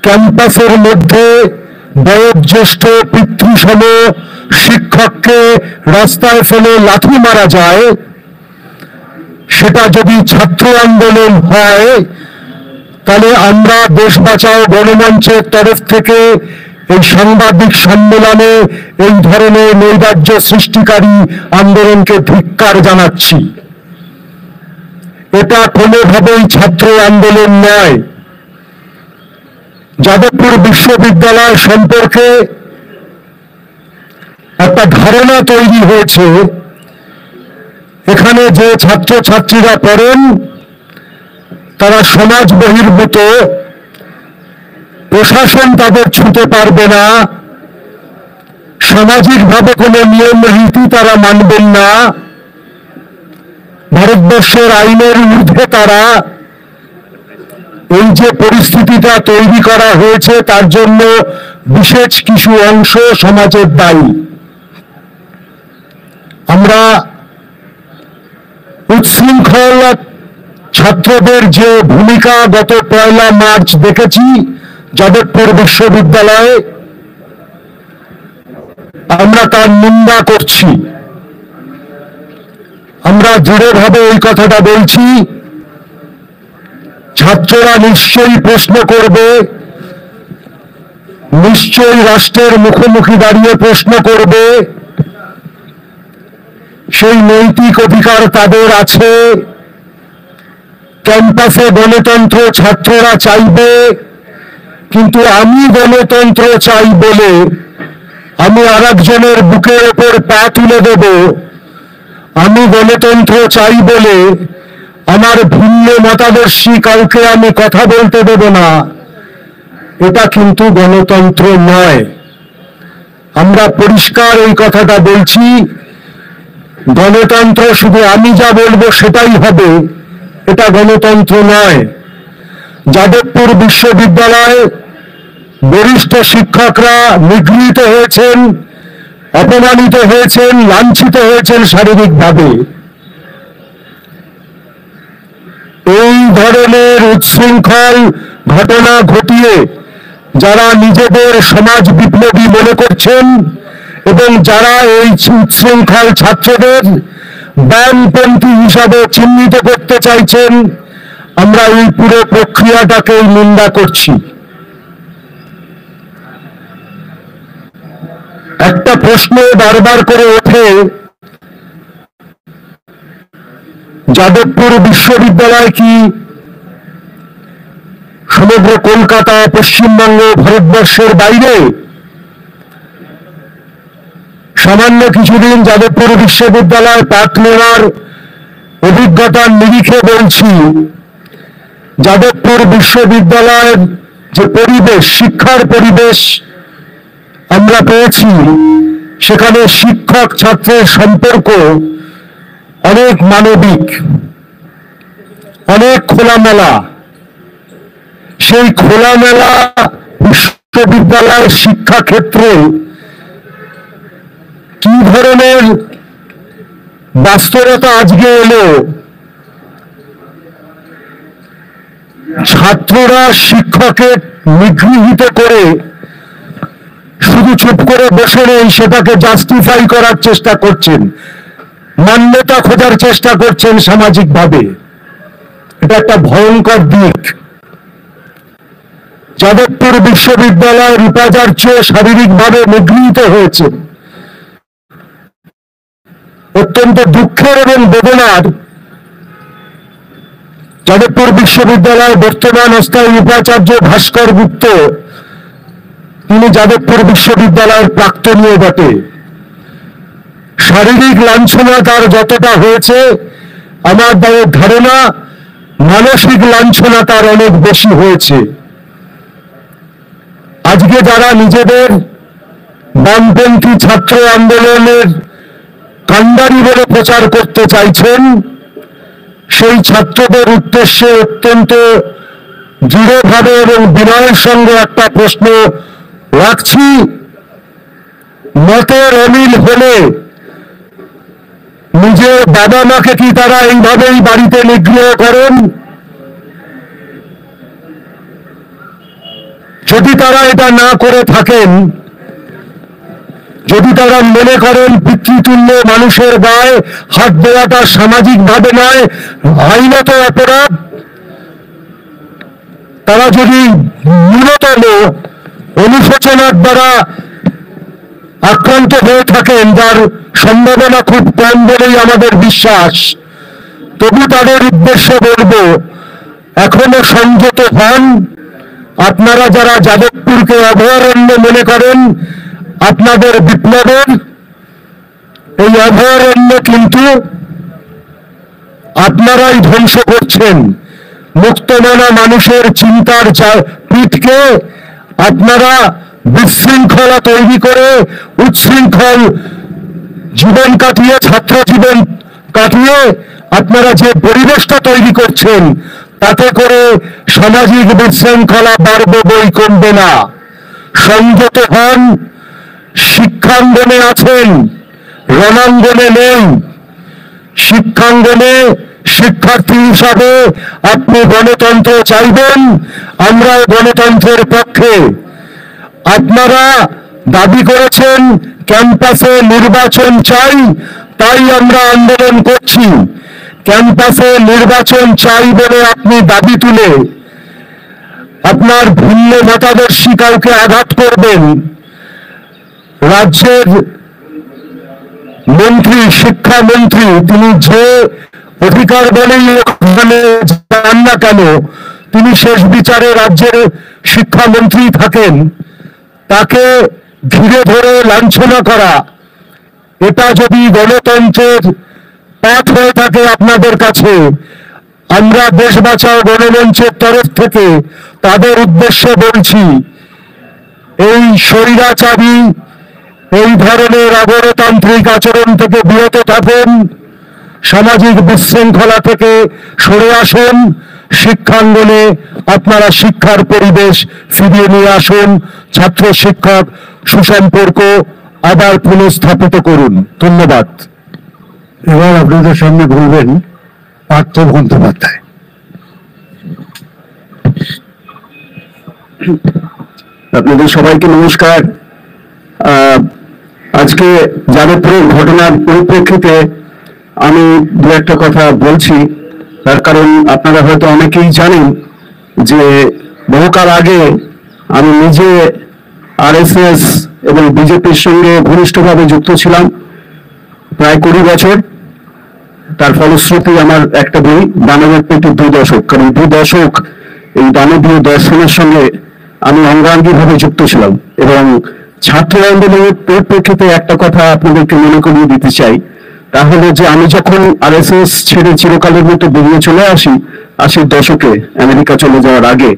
ক্যাম্পাসের মধ্যে বয়োজ্যেষ্ঠ পিতৃসম শিক্ষককে রাস্তায় ফেলে লাথি মারা যায়, সেটা যদি ছাত্র আন্দোলন হয়, তাহলে আমরা দেশ বাঁচাও গণমঞ্চের তরফ থেকে এই সাংবাদিক সম্মেলনে এই ধরনের নৈরাজ্য সৃষ্টিকারী আন্দোলনকে ধিক্কার জানাচ্ছি। এটা কোনোভাবেই ছাত্র আন্দোলন নয়। যাদবপুর বিশ্ববিদ্যালয় সম্পর্কে একটা ধারণা তৈরি হয়েছে, এখানে যে ছাত্রছাত্রীরা পড়েন তারা সমাজ বহির্ভূত, প্রশাসন তাদের ছুঁতে পারবে না, সামাজিকভাবে কোনো নিয়ম রীতি তারা মানবেন না, ভারতবর্ষের আইনের ঊর্ধ্বে তারা। এই যে পরিস্থিতিটা তৈরি করা হয়েছে, তার জন্য বিশেষ কিছু অংশ সমাজের দায়ী। আমরা উচ্ছৃঙ্খল ছাত্রদের যে ভূমিকা গত 1 মার্চ দেখেছি যাদবপুর বিশ্ববিদ্যালয়ে, আমরা তার নিন্দা করছি। আমরা দৃঢ়ভাবে এই কথাটা বলছি, ছাত্ররা নিশ্চয়ই প্রশ্ন করবে, নিশ্চয়ই রাষ্ট্রের মুখোমুখি দাঁড়িয়ে প্রশ্ন করবে, সেই নৈতিক অধিকার তাদের আছে। ক্যাম্পাসে গণতন্ত্র ছাত্ররা চাইবে, কিন্তু আমি গণতন্ত্র চাই বলে আমি আরেকজনের বুকের ওপর পা তুলে দেব, আমি গণতন্ত্র চাই বলে আমার ভিন্ন মতাদর্শী কাউকে আমি কথা বলতে দেব না, এটা কিন্তু গণতন্ত্র নয়। আমরা পরিষ্কার এই কথাটা বলছি, গণতন্ত্র শুধু আমি যা বলবো সেটাই হবে, এটা গণতন্ত্র নয়। যাদবপুর বিশ্ববিদ্যালয়ে বরিষ্ঠ শিক্ষকরা নিগৃহীত হয়েছেন, অপমানিত হয়েছেন, লাঞ্ছিত হয়েছেন শারীরিকভাবে। এই ধরনের উচ্ছৃঙ্খল ঘটনা ঘটিয়ে যারা নিজেদের সমাজ বিপ্লবী মনে করছেন এবং যারা এই উচ্ছৃঙ্খল ছাত্রদের বামপন্থী হিসাবে চিহ্নিত করতে চাইছেন, আমরা এই পুরো প্রক্রিয়াটাকে নিন্দা করছি। একটা প্রশ্ন বারবার করে ওঠে, যাদবপুর বিশ্ববিদ্যালয় কি সমগ্র কলকাতা, পশ্চিমবঙ্গ, ভারতবর্ষের বাইরে? সামান্য কিছুদিন যাদবপুর বিশ্ববিদ্যালয় পাঠ নেওয়ার অভিজ্ঞতার নিরিখে বলছি, যাদবপুর বিশ্ববিদ্যালয়ের যে পরিবেশ, শিক্ষার পরিবেশ আমরা পেয়েছি, সেখানে শিক্ষক ছাত্রের সম্পর্ক অনেক মানবিক, অনেক খোলামেলা। সেই খোলামেলা বিশ্ববিদ্যালয়ের শিক্ষাক্ষেত্রে কি ধরনের বাস্তবতা আজকে এলো, ছাত্ররা শিক্ষকের নিগৃহীত করে শুধু চুপ করে বসে নেই, সেটাকে জাস্টিফাই করার চেষ্টা করছেন, মান্যতা খোঁজার চেষ্টা করছেন সামাজিকভাবে। এটা একটা ভয়ঙ্কর দিক। যাদবপুর বিশ্ববিদ্যালয়ের উপাচার্য শারীরিকভাবে নিগৃহীত হয়েছে। অত্যন্ত দুঃখের এবং বেদনার, যাদবপুর বিশ্ববিদ্যালয়ের বর্তমান অস্থায়ী উপাচার্য ভাস্কর গুপ্ত, তিনি যাদবপুর বিশ্ববিদ্যালয়ের প্রাক্তনীয় বটে। শারীরিক লাঞ্ছনা তার যতটা হয়েছে, আমার ধারণা মানসিক লাঞ্ছনা তার অনেক বেশি হয়েছে। আজকে যারা নিজেদের বামপন্থী ছাত্র আন্দোলনের কাণ্ডারি বলে প্রচার করতে চাইছেন, সেই ছাত্রদের উদ্দেশ্যে অত্যন্ত দৃঢ়ভাবে এবং বিনয়ের সঙ্গে একটা প্রশ্ন রাখছি। মতের অমিল হলে নিজের বাবা মাকে কি তারা এইভাবেই বাড়িতে নিগৃহ করেন? যদি তারা এটা না করে থাকেন, যদি তারা মনে করেন পিতৃতুল্য মানুষের গায়ে হাত দেওয়াটা সামাজিকভাবে নয়, আইনত অপরাধ, তারা যদি ন্যূনতম অনুশোচনার দ্বারা আক্রান্ত হয়ে থাকেন, যার সম্ভাবনা খুব কম বলেই আমাদের বিশ্বাস, তবু তাদের উদ্দেশ্যে বলবো, এখনো সংযত হন। আপনারা যারা যাদবপুরকে অভয়ারণ্য মনে করেন আপনাদের বিপ্লবের, এই অভয়ারণ্য কিন্তু আপনারাই ধ্বংস করছেন। মুক্তমনা মানুষের চিন্তার পিঠকে আপনারা বিশৃঙ্খলা তৈরি করে, উচ্ছৃঙ্খল জীবন কাটিয়ে, ছাত্র জীবন কাটিয়ে আপনারা যে পরিবেশটা তৈরি করছেন, তাতে করে সামাজিক বিশৃঙ্খলা বাড়বে, বই কমবে না। সংযত হন। শিক্ষাঙ্গনে আছেন, রণাঙ্গনে নেই। শিক্ষাঙ্গনে শিক্ষার্থী হিসাবে আপনি গণতন্ত্র চাইবেন, আমরা গণতন্ত্রের পক্ষে। আপনারা দাবি করেছেন ক্যাম্পাসে নির্বাচন চাই, তাই আমরা আন্দোলন করছি। ক্যাম্পাসে নির্বাচন চাই বলে আপনি দাবি তুলে আপনার ভিন্ন মতাদর্শী কাউকে আঘাত করবেন। রাজ্যের মন্ত্রী, শিক্ষামন্ত্রী, তিনি যে অধিকার বলেই ওখানে যান না কেন, তিনি শেষ বিচারে রাজ্যের শিক্ষামন্ত্রী থাকেন। তাকে ঘিরে ধরে লাঞ্ছনা করা, এটা যদি গণতন্ত্রের পাঠ হয়ে থাকে আপনাদের কাছে, আমরা দেশ বাঁচাও গণমঞ্চের তরফ থেকে তাদের উদ্দেশ্যে বলছি, এই স্বৈরাচারী এই ধরনের অগণতান্ত্রিক আচরণ থেকে বিরত থাকুন, সামাজিক বিশৃঙ্খলা থেকে সরে আসুন, শিক্ষাঙ্গনে আপনারা শিক্ষার পরিবেশ ফিরিয়ে নিয়ে আসুন, ছাত্র শিক্ষক সুসম্পর্ক আবার পুনঃস্থাপিত করুন। ধন্যবাদ। এবার আপনাদের সামনে বলবেন পার্থ বন্দ্যোপাধ্যায়। আপনাদের সবাইকে নমস্কার। আজকে যাদবপুরের ঘটনার পরিপ্রেক্ষিতে আমি দু একটা কথা বলছি, তার কারণ আপনারা হয়তো অনেকেই জানেন যে বহুকাল আগে আমি নিজে আরএসএস এবং বিজেপির সঙ্গে ঘনিষ্ঠভাবে যুক্ত ছিলাম, প্রায় 20 বছর। তার ফলশ্রুতি আমার একটা বই দানবের পেটে 2 দশক, কারণ 2 দশক এই দানবীয় দর্শনের সঙ্গে আমি অঙ্গাঙ্গিভাবে যুক্ত ছিলাম। এবং ছাত্র আন্দোলনের পরিপ্রেক্ষিতে একটা কথা আপনাদেরকে মনে করিয়ে দিতে চাই, তা হলো যে আমি যখন আরএসএস ছেড়ে চিরকালের মতো বেরিয়ে চলে আসি 80-র দশকে আমেরিকা চলে যাওয়ার আগে,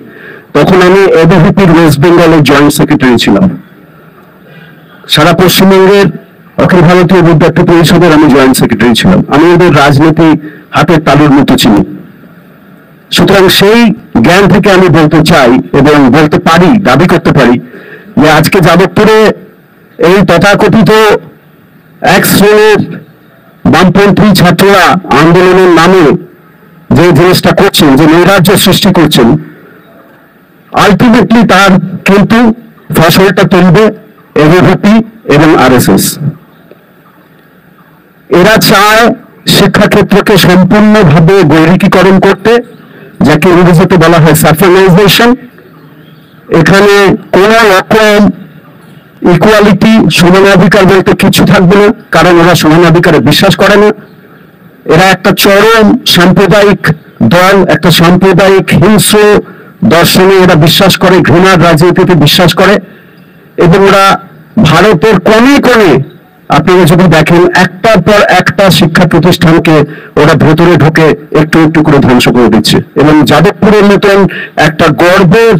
তখন আমি এবিভিপির ওয়েস্ট বেঙ্গলের জয়েন্ট সেক্রেটারি ছিলাম। সারা পশ্চিমবঙ্গের অখিল ভারতীয় বিদ্যার্থী পরিষদের আমি জয়েন্ট সেক্রেটারি ছিলাম। আমি ওদের রাজনীতি হাতের তালুর মতো চিনি। সুতরাং সেই জ্ঞান থেকে আমি বলতে চাই এবং বলতে পারি, দাবি করতে পারি যে আজকে যাদবপুরে এই তথাকথিত এক শ্রেণীর বামপন্থী ছাত্ররা আন্দোলনের নামে যে জিনিসটা করছেন, যে নৈরাজ্য সৃষ্টি করছেন, আলটিমেটলি তার কিন্তু ফসলটা তুলবে এবিভিপি এবং আরএসএস। এরা চায় শিক্ষাক্ষেত্রকে সম্পূর্ণভাবে গৈরিকীকরণ করতে, যাকে ইংরেজিতে বলা হয় সাফারাইজেশন। এখানে কোন রকম ইকুয়ালিটি, সমানাধিকার বলতে কিছু থাকবে না, কারণ ওরা সমানাধিকারে বিশ্বাস করে না। এরা একটা চরম সাম্প্রদায়িক দল, একটা সাম্প্রদায়িক হিংস্র দর্শনে এরা বিশ্বাস করে, ঘৃণার রাজনীতিতে বিশ্বাস করে। এবং ওরা ভারতের কোণে কোণে আপনারা যদি দেখেন একটার পর একটা শিক্ষা প্রতিষ্ঠানকে ওরা ভেতরে ঢুকে একটু একটু করে ধ্বংস করে দিচ্ছে। এবং যাদবপুরের মতন একটা গর্বের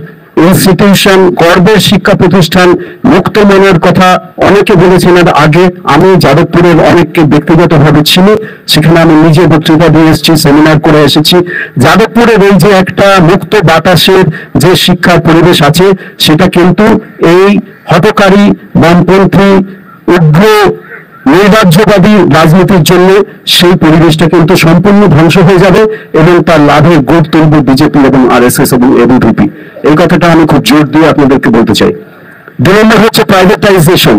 ইনস্টিটিউশন, গর্বের শিক্ষা প্রতিষ্ঠান মুক্ত মনের কথা অনেকে বলেছেন এর আগে। আমি যাদবপুরের অনেককে ব্যক্তিগতভাবে চিনি, সেখানে আমি নিজে বক্তৃতা দিয়ে এসেছি, সেমিনার করে এসেছি। যাদবপুরের এই যে একটা মুক্ত বাতাসের যে শিক্ষার পরিবেশ আছে, সেটা কিন্তু এই হঠকারী বামপন্থী উগ্র নৈরাজ্যবাদী রাজনীতির জন্য সেই পরিবেশটা কিন্তু সম্পূর্ণ ধ্বংস হয়ে যাবে এবং তার লাভে গোট তুলবে বিজেপি এবং আরএসএস এবং এবিভিপি। এই কথাটা আমি খুব জোর দিয়ে আপনাদেরকে বলতে চাই। 2 নম্বর হচ্ছে প্রাইভেটাইজেশন।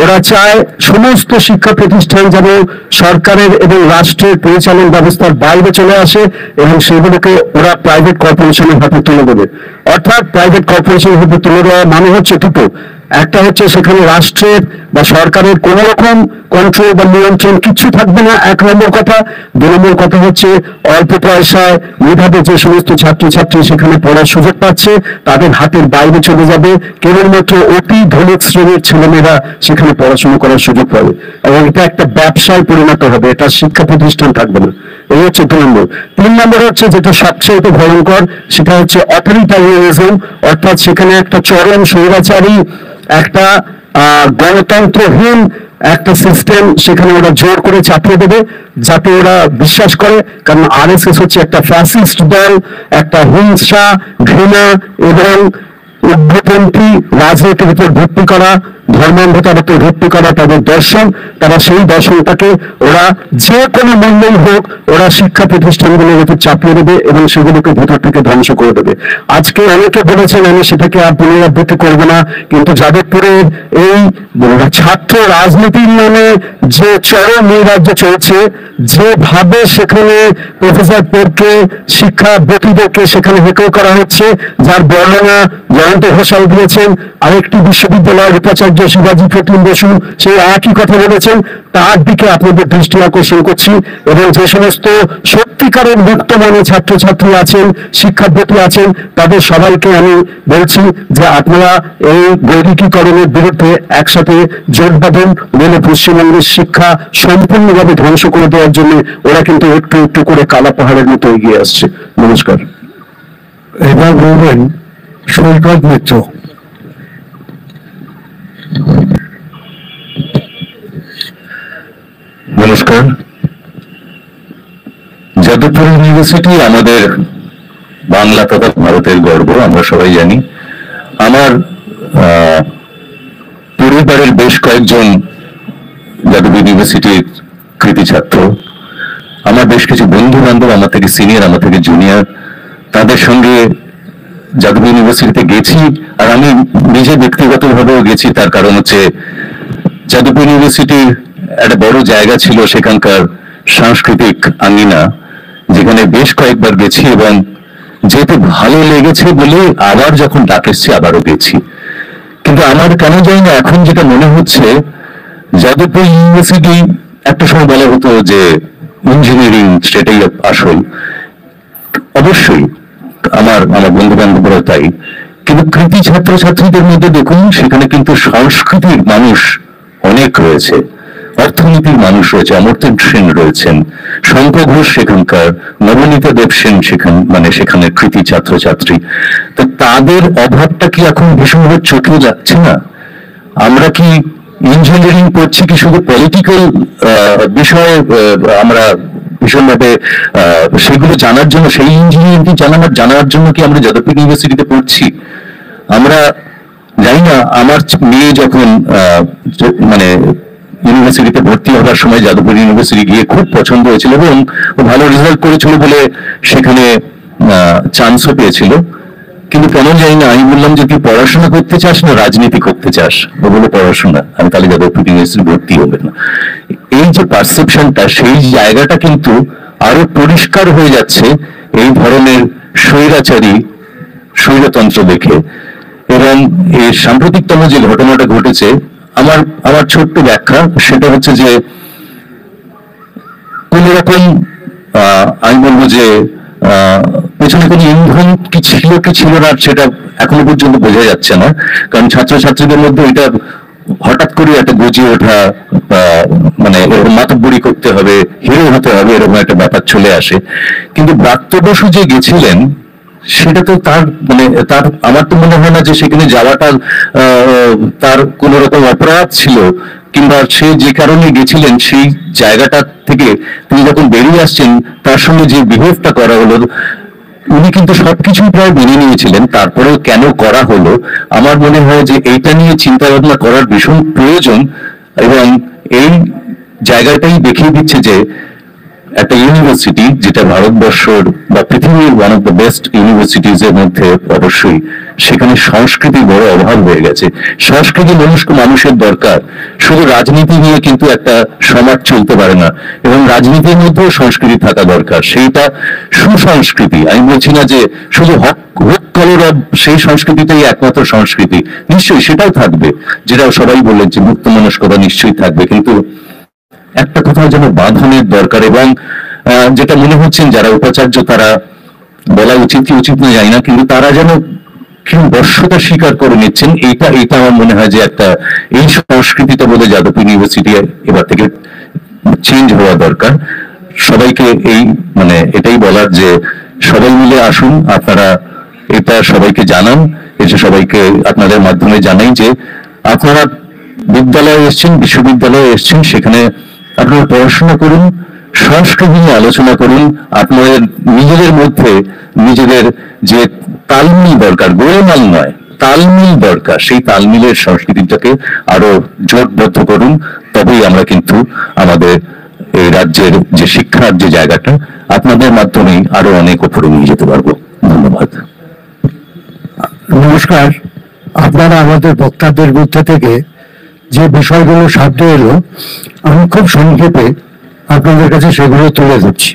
ওরা চায় সমস্ত শিক্ষা প্রতিষ্ঠান যেন সরকারের এবং রাষ্ট্রের পরিচালন ব্যবস্থার বাইরে চলে আসে এবং সেগুলোকে ওরা প্রাইভেট কর্পোরেশনের হাতে তুলে দেবে। অর্থাৎ প্রাইভেট কর্পোরেশনের হাতে তুলে দেওয়া মানে হচ্ছে দুটো, একটা হচ্ছে সেখানে রাষ্ট্রের বা সরকারের কোন রকম কন্ট্রোল বা নিয়ন্ত্রণ কিছু থাকবে না, 1 নম্বর কথা। 2 নম্বর কথা হচ্ছে অল্প পয়সায় মেধাবে যে সমস্ত ছাত্রছাত্রী সেখানে পড়ার সুযোগ পাচ্ছে তাদের হাতের বাইরে চলে যাবে, কেবলমাত্র অতি ধনিক শ্রেণীর ছেলেমেয়েরা সেখানে পড়াশোনা করার সুযোগ পাবে এবং এটা একটা ব্যবসায় পরিণত হবে, এটা শিক্ষা প্রতিষ্ঠান থাকবে না। এই হচ্ছে 2 নম্বর। 3 নম্বর হচ্ছে যেটা সবচেয়ে ভয়ঙ্কর, সেটা হচ্ছে অথরিটারিয়ানিজম। অর্থাৎ সেখানে একটা চরম স্বৈরাচারী, একটা গণতন্ত্রহীন একটা সিস্টেম সেখানে ওরা জোর করে চাপিয়ে দেবে, যাতে ওরা বিশ্বাস করে। কারণ আরএসএস হচ্ছে একটা ফ্যাসিস্ট দল, একটা হিংসা, ঘৃণা এবং উগ্রপন্থী রাজনীতির উপর ভিত্তি করা, ধর্মান্ধতার উপর ভিত্তি করা তাদের দর্শন। তারা সেই দর্শনটাকে ওরা যে কোনো মূল্যেই হোক ওরা শিক্ষা প্রতিষ্ঠানগুলোর উপর চাপিয়ে দেবে এবং সেগুলোকে ভেতর থেকে ধ্বংস করে দেবে। আজকে অনেকে বলেছেন, আমি সেটাকে আর পুনরাবৃত্তি করবো না, কিন্তু যাদবপুরের এই ছাত্র রাজনীতির নামে যে চরম নৈরাজ্য চলছে, যেভাবে সেখানে প্রফেসর পড়কে শিক্ষাব্রতীদেরকে সেখানে হেকল করা হচ্ছে, যার বর্ণনা জয়ন্ত ঘোষাল দিয়েছেন। আরেকটি বিশ্ববিদ্যালয়ের উপাচার্য যে শিবাজী প্রতিম বসু সেই একই কথা বলেছেন, তার দিকে আপনাদের দৃষ্টি আকর্ষণ করছি। এবং যে সমস্ত সত্যিকারের মুক্তমনে ছাত্রছাত্রী আছেন, শিক্ষার্থী আছেন, তাদের সবাইকে আমি বলছি যে আপনারা এই গৈরিকীকরণের বিরুদ্ধে একসাথে জোট বাঁধুন। নইলে পশ্চিমবঙ্গের শিক্ষা সম্পূর্ণভাবে ধ্বংস করে দেওয়ার জন্য ওরা কিন্তু একটু একটু করে কালা পাহাড়ের মতো এগিয়ে আসছে। নমস্কার। এবার বলবেন সৈকত মিত্র। নমস্কার। যাদবপুর ইউনিভার্সিটি আমাদের বাংলা তথা ভারতের গর্ব, আমরা সবাই জানি। আমার পরিবারের বেশ কয়েকজন যাদব ইউনিভার্সিটির কৃতি ছাত্র, আমার বেশ কিছু বন্ধু বান্ধব, আমার থেকে সিনিয়র, আমার থেকে জুনিয়র, তাদের সঙ্গে যাদব ইউনিভার্সিটিতে গেছি। আর আমি নিজে ব্যক্তিগতভাবেও গেছি। তার কারণ হচ্ছে যাদব ইউনিভার্সিটির একটা বড় জায়গা ছিল সেখানকার সাংস্কৃতিক আঙ্গিনা, যেখানে বেশ কয়েকবার গেছি এবং যেহেতু ভালো লেগেছে বলে আবার যখন ডাক এসছে আবারও গেছি। কিন্তু আমার কেন জানি না এখন যেটা মনে হচ্ছে, যাদবপুর ইউনিভার্সিটি একটা সময় বলা হতো যে ইঞ্জিনিয়ারিং সেটাই আসল। অবশ্যই আমার বন্ধু বান্ধবরা তাই, কিন্তু কৃতি ছাত্রছাত্রীদের মধ্যে দেখুন সেখানে কিন্তু সংস্কৃতির মানুষ অনেক রয়েছে, অর্থনীতির মানুষ রয়েছে, অমর্ত্য সেন রয়েছেন, শঙ্খ ঘোষ সেখানকার, নবনীতা দেব সেন সেখানে কৃতি ছাত্রছাত্রী। তো তাদের অভাবটা কি এখন ভীষণভাবে চোখে যাচ্ছে না? আমরা কি ইঞ্জিনিয়ারিং পড়ছি কি শুধু পলিটিক্যাল বিষয়ে আমরা ভীষণভাবে সেগুলো জানার জন্য, সেই ইঞ্জিনিয়ারিং জানার জন্য কি আমরা যাদবপুর ইউনিভার্সিটিতে পড়ছি? আমরা জানি না। আমার মেয়ে যখন ইউনিভার্সিটিতে ভর্তি হওয়ার সময় যাদবপুর ইউনিভার্সিটি গিয়ে খুব পছন্দ হয়েছিল এবং ভালো রেজাল্ট করেছিল বলে সেখানে চান্সও পেয়েছিল। কিন্তু কেন জানি না, আমি বললাম যে তুই পড়াশোনা করতে চাস না রাজনীতি করতে চাস? ও বলে পড়াশোনা। আমি তাহলে যাদবপুর ইউনিভার্সিটি ভর্তি হবে না। এই যে পারসেপশনটা, সেই জায়গাটা কিন্তু আরো পরিষ্কার হয়ে যাচ্ছে এই ধরনের স্বৈরতন্ত্র দেখে। এবং এই সাম্প্রতিকতম যে ঘটনাটা ঘটেছে, আমার ছোট্ট ব্যাখ্যা সেটা হচ্ছে যে কোন রকম আমি বলবো যে পেছনে কোনো ইন্ধন কি ছিল না সেটা এখনো পর্যন্ত বোঝা যাচ্ছে না। কারণ ছাত্রছাত্রীদের মধ্যে এটা হঠাৎ করে একটা গজিয়ে ওঠা, এরকম মাতব্বরি করতে হবে, হিরো হতে হবে, এরকম একটা ব্যাপার চলে আসে। কিন্তু ব্রাত্য বসু যে গেছিলেন সেটা তো তার আমার তো মনে হয় না যে সেখানে যাওয়াটা তার কোন রকম অপরাধ ছিল, কিংবা সে যে কারণে গেছিলেন সেই জায়গাটা থেকে তিনি যখন বেরিয়ে আসছেন তার সঙ্গে যে বিহেভটা করা হলো, উনি কিন্তু সবকিছু প্রায় মেনে নিয়েছিলেন। তারপরেও কেন করা হলো, আমার মনে হয় যে এইটা নিয়ে চিন্তা ভাবনা করার ভীষণ প্রয়োজন। এবং এই জায়গাটাই দেখিয়ে দিচ্ছে যে একটা ইউনিভার্সিটি, যেটা ভারতবর্ষের বা পৃথিবীর one of the best universities এর মধ্যে, অবশ্যই সেখানে সংস্কৃতির বড় অভাব হয়ে গেছে। সংস্কৃতি মানুষের দরকার। শুধু রাজনীতি নিয়ে কিন্তু একটা সমাজ চলতে পারে না, এবং রাজনীতির মধ্যেও সংস্কৃতি থাকা দরকার। সেইটা সুসংস্কৃতি। আমি বলছি না যে শুধু হক কলরব সেই সংস্কৃতিটাই একমাত্র সংস্কৃতি, নিশ্চয়ই সেটাও থাকবে, যেটা সবাই বললেন যে মুক্ত মনস্কতা নিশ্চয়ই থাকবে, কিন্তু একটা কোথাও যেন বাঁধনের দরকার। এবং যেটা মনে হচ্ছেন যারা উপাচার্য, তারা বলা উচিত কি উচিত না জানি না, কিন্তু তারা যেন বর্ষতা স্বীকার করে নিচ্ছেন। এইটা আমার মনে হয় যে একটা এই সংস্কৃতিটা বলে যাদবপুর ইউনিভার্সিটি এবার থেকে চেঞ্জ হওয়া দরকার। সবাইকে এটাই বলার যে সবাই মিলে আসুন, আপনারা এটা সবাইকে জানান, এসে সবাইকে আপনাদের মাধ্যমে জানাই যে আপনারা বিদ্যালয়ে এসছেন, বিশ্ববিদ্যালয়ে এসছেন, সেখানে আপনারা পড়াশোনা করুন, সংস্কৃতি নিয়ে আলোচনা করুন, আপনাদের নিজেদের মধ্যে নিজেদের যে তালমিল দরকার, গোলমাল নয়, তালমিল দরকার, সেই তালমিলের সংস্কৃতিটাকে আরো জোটবদ্ধ করুন। তবেই আমরা কিন্তু আমাদের এই রাজ্যের যে শিক্ষার যে জায়গাটা, আপনাদের মাধ্যমেই আরো অনেক উপরে নিয়ে যেতে পারবো। ধন্যবাদ। নমস্কার। আপনারা আমাদের বক্তাদের মধ্যে থেকে যে বিষয়গুলো সামনে এলো, আমি খুব সংক্ষেপে আপনাদের কাছে সেগুলো তুলে ধরছি।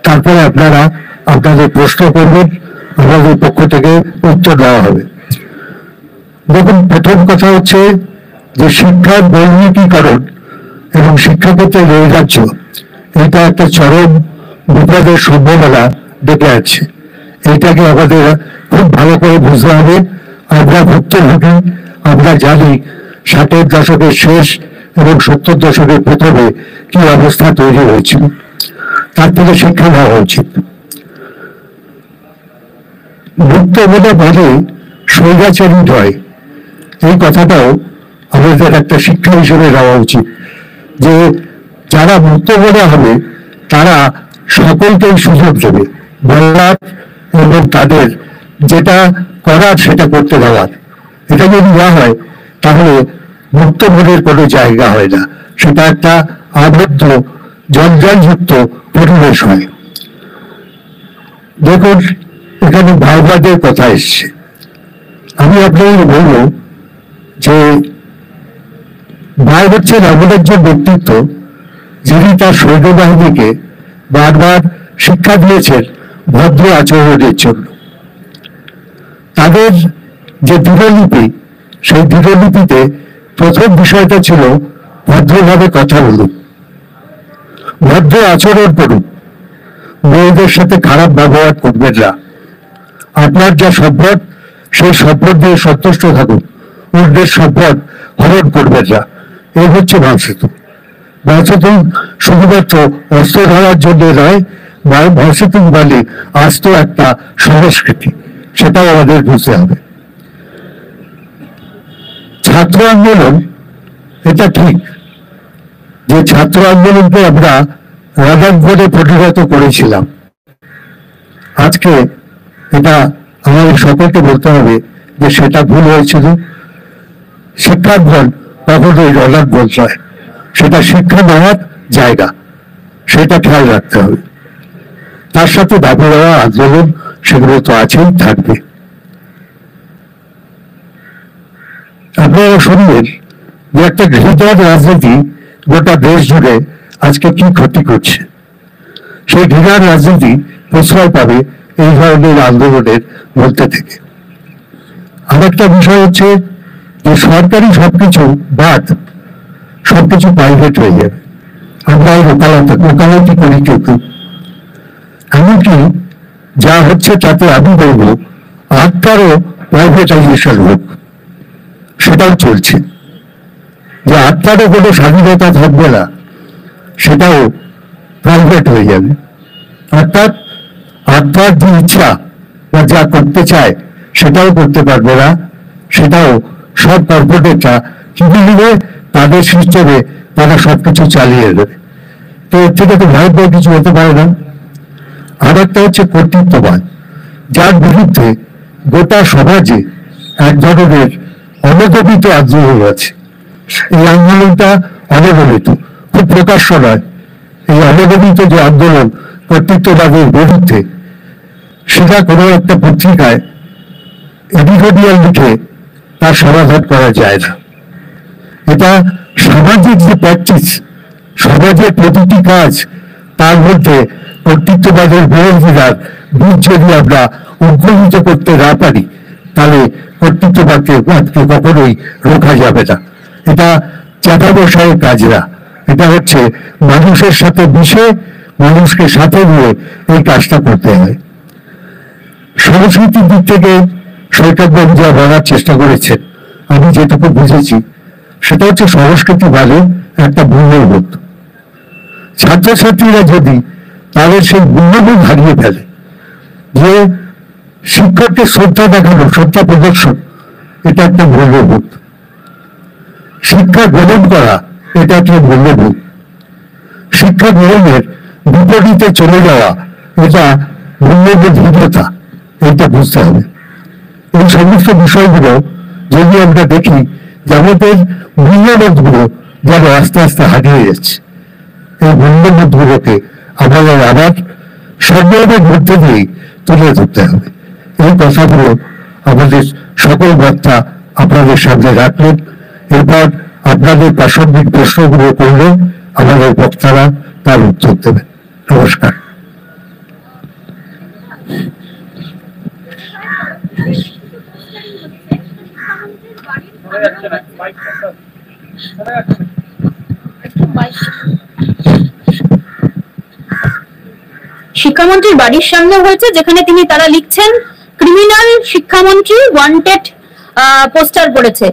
তারপরে আপনারা আপনাদের প্রশ্ন করবেন, আমাদের পক্ষ থেকে উত্তর দেওয়া হবে। দেখুন, প্রথম কথা হচ্ছে যে শিক্ষার বৈজ্ঞানিকীকরণ এবং শিক্ষাক্ষেত্রে নৈরাজ্য এটা একটা চরম বিপদের সম্ভাবনা ডেকে আছে। এটাকে আমাদের খুব ভালো করে বুঝতে হবে। আমরা ভুক্তভোগী, আমরা জানি 60-এর দশকের শেষ এবং 70 দশকের প্রথমে কি অবস্থা তৈরি হয়েছিল, তার থেকে শিক্ষা নেওয়া উচিত। মুক্ত বলে বলে স্বৈরাচারী নয়, এই কথাটাও আমাদের একটা শিক্ষা হিসেবে নেওয়া উচিত, যে যারা মুক্ত বলে হবে তারা সকলকেই সুযোগ দেবে বলার এবং তাদের যেটা করার সেটা করতে দেওয়ার। এটা যদি না হয় তাহলে মুক্ত মনের কোনো জায়গা হয় না, সেটা একটা আবদ্ধ জঞ্জালযুক্ত পরিবেশ হয়। দেখুন, এখানে ভাইবাদের কথা এসছে। আমি আপনাদের বলবো যে ভাই হচ্ছেন এমন একজন ব্যক্তিত্ব যিনি তার সৈন্যবাহিনীকে বারবার শিক্ষা দিয়েছেন ভদ্র আচরণের জন্য। তাদের যে দিনলিপি, সেই দিনলিপিতে প্রথম বিষয়টা ছিল ভদ্রভাবে কথা বলুন, ভদ্র আচরণ করুন, মেয়েদের সাথে খারাপ ব্যবহার করবেন না, আপনার যা সম্পদ সেই সম্পদ দিয়ে সন্তুষ্ট থাকুন, অন্যের সম্পদ হরণ করবেন না। এই হচ্ছে ভাষিতু। ভাষিতু শুধুমাত্র অস্ত্র ধরার জন্য নয়, ভাষিতু মানে আস্ত একটা সংস্কৃতি, সেটাও আমাদের বুঝতে হবে। ছাত্র আন্দোলন, এটা ঠিক যে ছাত্র আন্দোলনকে আমরা রণাঙ্গনে পরিণত করেছিলাম। আজকে এটা আমাদের সকলকে বলতে হবে যে সেটা ভুল হয়েছিল। শিক্ষার ফল কখনোই রণাঙ্গন নয়, সেটা শিক্ষা নেওয়ার জায়গা, সেটা খেয়াল রাখতে হবে। তার সাথে দাবি দেওয়া আন্দোলন সেগুলো তো আছেই, থাকবে। আপনারা শুনবেন যে একটা ঘৃণার রাজনীতি গোটা দেশ জুড়ে আজকে কি ক্ষতি করছে। সেই ঘৃণার রাজনীতি প্রশ্রয় পাবে এই ধরনের আন্দোলনের মধ্যে থেকে। আরেকটা বিষয় হচ্ছে যে সরকারি সবকিছু বাদ, সবকিছু প্রাইভেট হয়ে যাবে। আমরা ওকালতি করি কিন্তু, এমনকি যা হচ্ছে তাতে আমি বলবো আত্মারও প্রাইভেটাইজেশন হোক, সেটাও চলছে। যে আত্মারও কোনো স্বাধীনতা থাকবে না, সেটাও প্রাইভেট হয়ে যাবে। অর্থাৎ আত্মার যে ইচ্ছা বা যা করতে চায় সেটাও করতে পারবে না, সেটাও সব কর্পোরেটরা কিনে নিবে, তাদের সিস্টেমে তারা সবকিছু চালিয়ে দেবে। তো এর থেকে তো ভয়াবহ কিছু হতে পারে না। আর একটা হচ্ছে কর্তৃত্ববাদ, যার বিরুদ্ধে গোটা সমাজে এক ধরনের অনগমিত আন্দোলন আছে। এই আন্দোলনটা অনগমিত, খুব প্রকাশ্য নয়। এই অনগমিত যে আন্দোলন কর্তৃত্ববাদের বিরুদ্ধে, সেটা কোনো একটা পত্রিকায় এডিটোরিয়াল লিখে তার সমাধান করা যায় না। এটা সামাজিক যে প্র্যাকটিস, সমাজের প্রতিটি কাজ, তার মধ্যে কর্তৃত্ববাদের বিরোধীরা বীজ যদি আমরা উদ্ঘোষিত করতে না পারি, তাহলে কর্তৃত্ববাদকে কখনোই রোখা যাবে না। এটা চাঁদাবসায়ের কাজ না, এটা হচ্ছে মানুষের সাথে মিশে, মানুষকে সাথে নিয়ে এই কাজটা করতে হয়। সংস্কৃতির দিক থেকে সৈকতবাবু যা বলার চেষ্টা করেছেন, আমি যেটুকু বুঝেছি সেটা হচ্ছে সংস্কৃতি মানে একটা মূল্যবোধ। ছাত্রছাত্রীরা যদি তাদের সেই মূল্যবোধ হারিয়ে ফেলে, যে শিক্ষককে শ্রদ্ধা দেখানো, শ্রদ্ধা প্রদর্শন, এটা একটা মূল্যবোধ। শিক্ষা গ্রহণ করা, এটা একটা মূল্যবোধ। শিক্ষা গ্রহণের বিপরীতে চলে যাওয়া, এটা মূল্যবোধহীনতা, এইটা বুঝতে হবে। এই সমস্ত বিষয়গুলো যদি আমরা দেখি যে আমাদের মূল্যবোধগুলো যেন আস্তে আস্তে হারিয়ে যাচ্ছে, এই মূল্যবোধগুলোকে আমাদের আবার সংগ্রামের মধ্যে দিয়েই তুলে ধরতে হবে। এই কথাগুলো আমাদের সকল বক্তা আপনাদের সামনে রাখলেন। এরপর আপনাদের প্রাসঙ্গিক প্রশ্নগুলো করলে আমাদের বক্তারা তার উত্তর দেবেন। নমস্কার। হচ্ছে শিক্ষামন্ত্রীর বাড়ির সামনে হয়েছে, যেখানে তারা লিখছেন ক্রিমিনাল শিক্ষামন্ত্রী ওয়ান্টেড পোস্টার পড়েছে।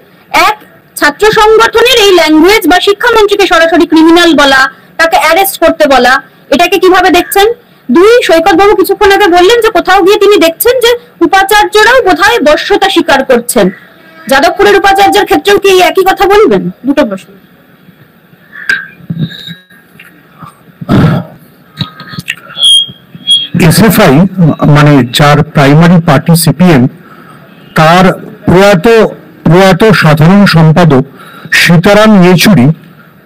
এক, ছাত্র সংগঠনের এই ল্যাঙ্গুয়েজ বা শিক্ষামন্ত্রীকে সরাসরি ক্রিমিনাল বলা, তাকে অ্যারেস্ট করতে বলা, এটাকে কিভাবে দেখছেন? দুই, সৈকত বাবু কিছুক্ষণ আগে বললেন যে কোথাও গিয়ে তিনি দেখছেন যে উপাচার্যরাও বোধহয় বশ্যতা স্বীকার করছেন। যাদবপুরের উপাচার্যের ক্ষেত্রেও কি একই কথা বলবেন? দুটো প্রশ্ন। এসএফআই মানে যার প্রাইমারি পার্টি সিপিএম, তার প্রয়াত সাধারণ সম্পাদক সীতারাম ইয়েচুরি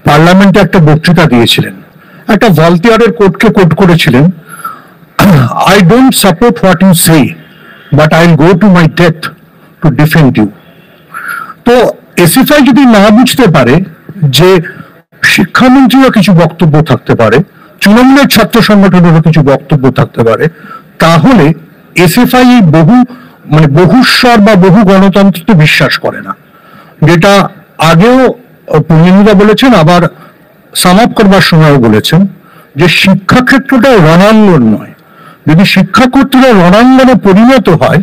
পার্লামেন্টে একটা বক্তৃতা দিয়েছিলেন, একটা ভলন্টিয়ারের কোর্টকে কোট করেছিলেন, I don't support what you say but I will go to my death to defend you. তো এসএফআই যদি না বুঝতে পারে যে শিক্ষামন্ত্রীরও কিছু বক্তব্য থাকতে পারে, তৃণমূলের ছাত্র সংগঠনেরও কিছু বক্তব্য থাকতে পারে, তাহলে এসএফআই বহুস্বর বা বহু গণতন্ত্রতে বিশ্বাস করে না। যেটা আগেও পূর্ণিমা বলেছেন, আবার সাম আপ করবার সময়ও বলেছেন যে শিক্ষাক্ষেত্রটা রণাঙ্গন নয়। যদি শিক্ষাক্ষেত্রটা রণাঙ্গনে পরিণত হয়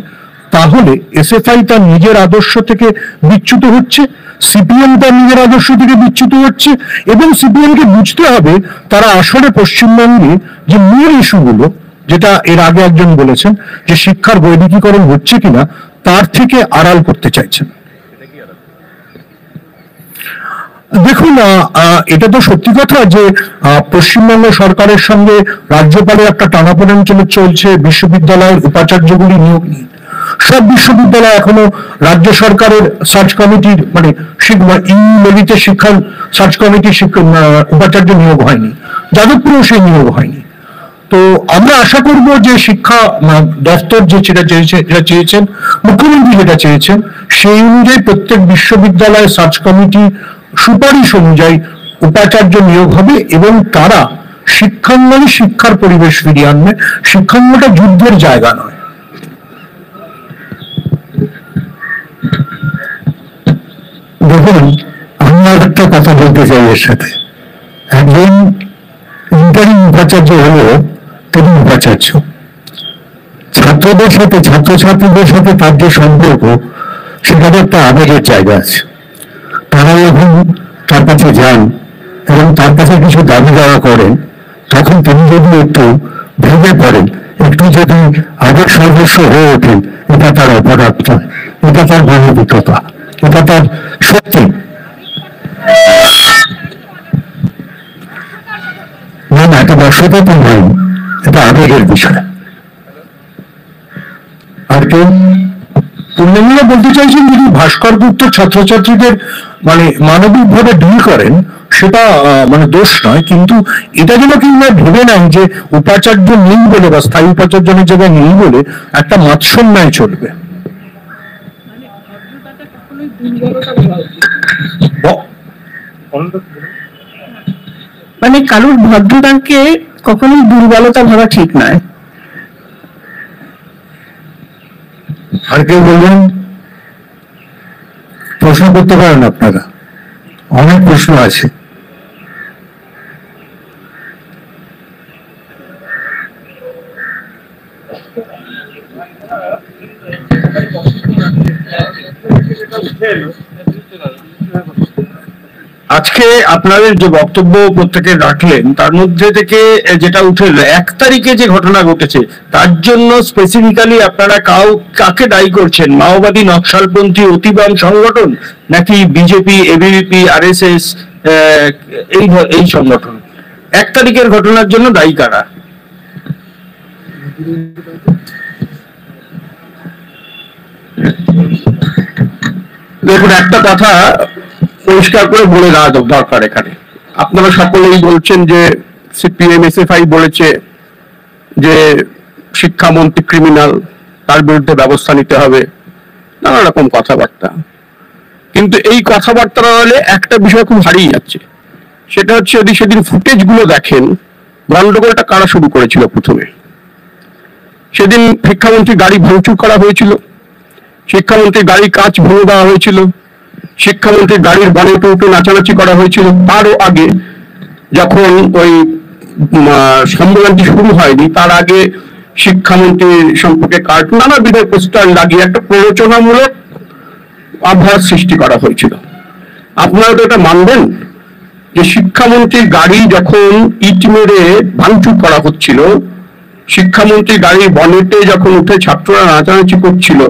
তাহলে এসএফআই তার নিজের আদর্শ থেকে বিচ্যুত হচ্ছে, সিপিএম তার নিজের আদর্শ থেকে বিচ্যুত হচ্ছে, এবং সিপিএমকে বুঝতে হবে তারা আসলে পশ্চিমবঙ্গে যে মূল ইস্যুগুলো, যেটা এর আগে একজন বলেছেন যে শিক্ষার বৈদিকীকরণ হচ্ছে কিনা, তার থেকে আড়াল করতে চাইছেন। দেখুন, এটা তো সত্যি কথা যে পশ্চিমবঙ্গ সরকারের সঙ্গে রাজ্যপালের একটা টানাপোড়েন চলছে বিশ্ববিদ্যালয়ের উপাচার্যগুলি নিয়োগ নিয়ে। সব বিশ্ববিদ্যালয় এখনো রাজ্য সরকারের সার্চ কমিটির ইউনিতে শিক্ষার সার্চ কমিটির উপাচার্য নিয়োগ হয়নি, যাদবপুরেও সেই নিয়োগ হয়নি। তো আমরা আশা করব যে শিক্ষা দপ্তর যেটা চেয়েছেন, মুখ্যমন্ত্রী যেটা চেয়েছেন, সেই অনুযায়ী প্রত্যেক বিশ্ববিদ্যালয়ের সার্চ কমিটি সুপারিশ অনুযায়ী উপাচার্য নিয়োগ হবে এবং তারা শিক্ষাঙ্গনে শিক্ষার পরিবেশ ফিরিয়ে আনবে। শিক্ষাঙ্গনটা যুদ্ধের জায়গা নয়। দেখুন, আমি আর একটা কথা বলতে চাই এর সাথে। একজন ইন্টারিম উপাচার্য হলো তিনি উপাচার্য, ছাত্রদের সাথে ছাত্রছাত্রীদের সাথে তার যে সম্পর্ক, সেখানে একটা আবেগের জায়গা আছে। তারা যখন তার কাছে যান এবং তার কাছে কিছু দাবি দেওয়া করেন, তখন তিনি যদি একটু ভেঙে পড়েন, একটু যদি আবেগ সর্বস্ব হয়ে ওঠেন, এটা তার অপরাধ নয়, এটা তার মানবিকতা, এটা তার সত্যি। না, এটা বর্ষতা তো নয়, এটা আবেগের বিষয়। আর কেউ পূর্ণিমা বলতে চাইছেন, যদি ভাস্কর গুপ্ত ছাত্রছাত্রীদের মানবিক ভাবে ডিল করেন, সেটা দোষ নয়, কিন্তু এটা যেন কিংবা ভেবে নেন যে উপাচার্য নেই বলে বা স্থায়ী উপাচার্যের জায়গায় নেই বলে একটা মাৎসন্যায় চলবে। কারোর ভদ্রতাকে কখনোই দুর্বলতা ভাবা ঠিক নয়। আর কেউ বলবেন? প্রশ্ন করতে পারেন, আপনারা অনেক প্রশ্ন আছে। আজকে আপনাদের যে বক্তব্য প্রত্যেকে রাখলেন, তার মধ্যে থেকে যেটা উঠে এলো, 1 তারিখে যে ঘটনা ঘটেছে তার জন্য স্পেসিফিক্যালি আপনারা কাকে দায়ী করছেন? মাওবাদী নকশালপন্থী অতিবাম সংগঠন, নাকি বিজেপি, এবিভিপি, আরএসএস এই সংগঠন? 1 তারিখের ঘটনার জন্য দায়ী কারা? দেখুন, একটা কথা পরিষ্কার করে বলে দেওয়া দরকার এখানে। আপনারা সকলেই বলছেন যে সিপিএম এসএফআই বলেছে যে শিক্ষামন্ত্রী ক্রিমিনাল, তার বিরুদ্ধে ব্যবস্থা নিতে হবে, নানা রকম কথাবার্তা। কিন্তু এই কথাবার্তা হলে একটা বিষয় খুব হারিয়ে যাচ্ছে, সেটা হচ্ছে যদি সেদিন ফুটেজ গুলো দেখেন, গন্ডগোলটা কারা শুরু করেছিল প্রথমে। সেদিন শিক্ষামন্ত্রীর গাড়ি ভাঙচুর করা হয়েছিল, শিক্ষামন্ত্রীর গাড়ির কাঁচ ভেঙে দেওয়া হয়েছিল, শিক্ষামন্ত্রীর গাড়ির বনেটে উঠে নাচানাচি করা হয়েছিল, তারও আগে যখন ওই সম্মেলনটি শুরু হয়নি তার আগে শিক্ষামন্ত্রীর সম্পর্কে কার্টুন নানাবিধ পোস্টার লাগিয়ে একটা প্ররোচনামূলক আভাস সৃষ্টি করা হয়েছিল। আপনারা তো এটা মানবেন যে শিক্ষামন্ত্রীর গাড়ি যখন ইট মেরে ভাঙচুর করা হচ্ছিল, শিক্ষামন্ত্রী গাড়ির বনেটে যখন উঠে ছাত্ররা নাচানাচি করছিল,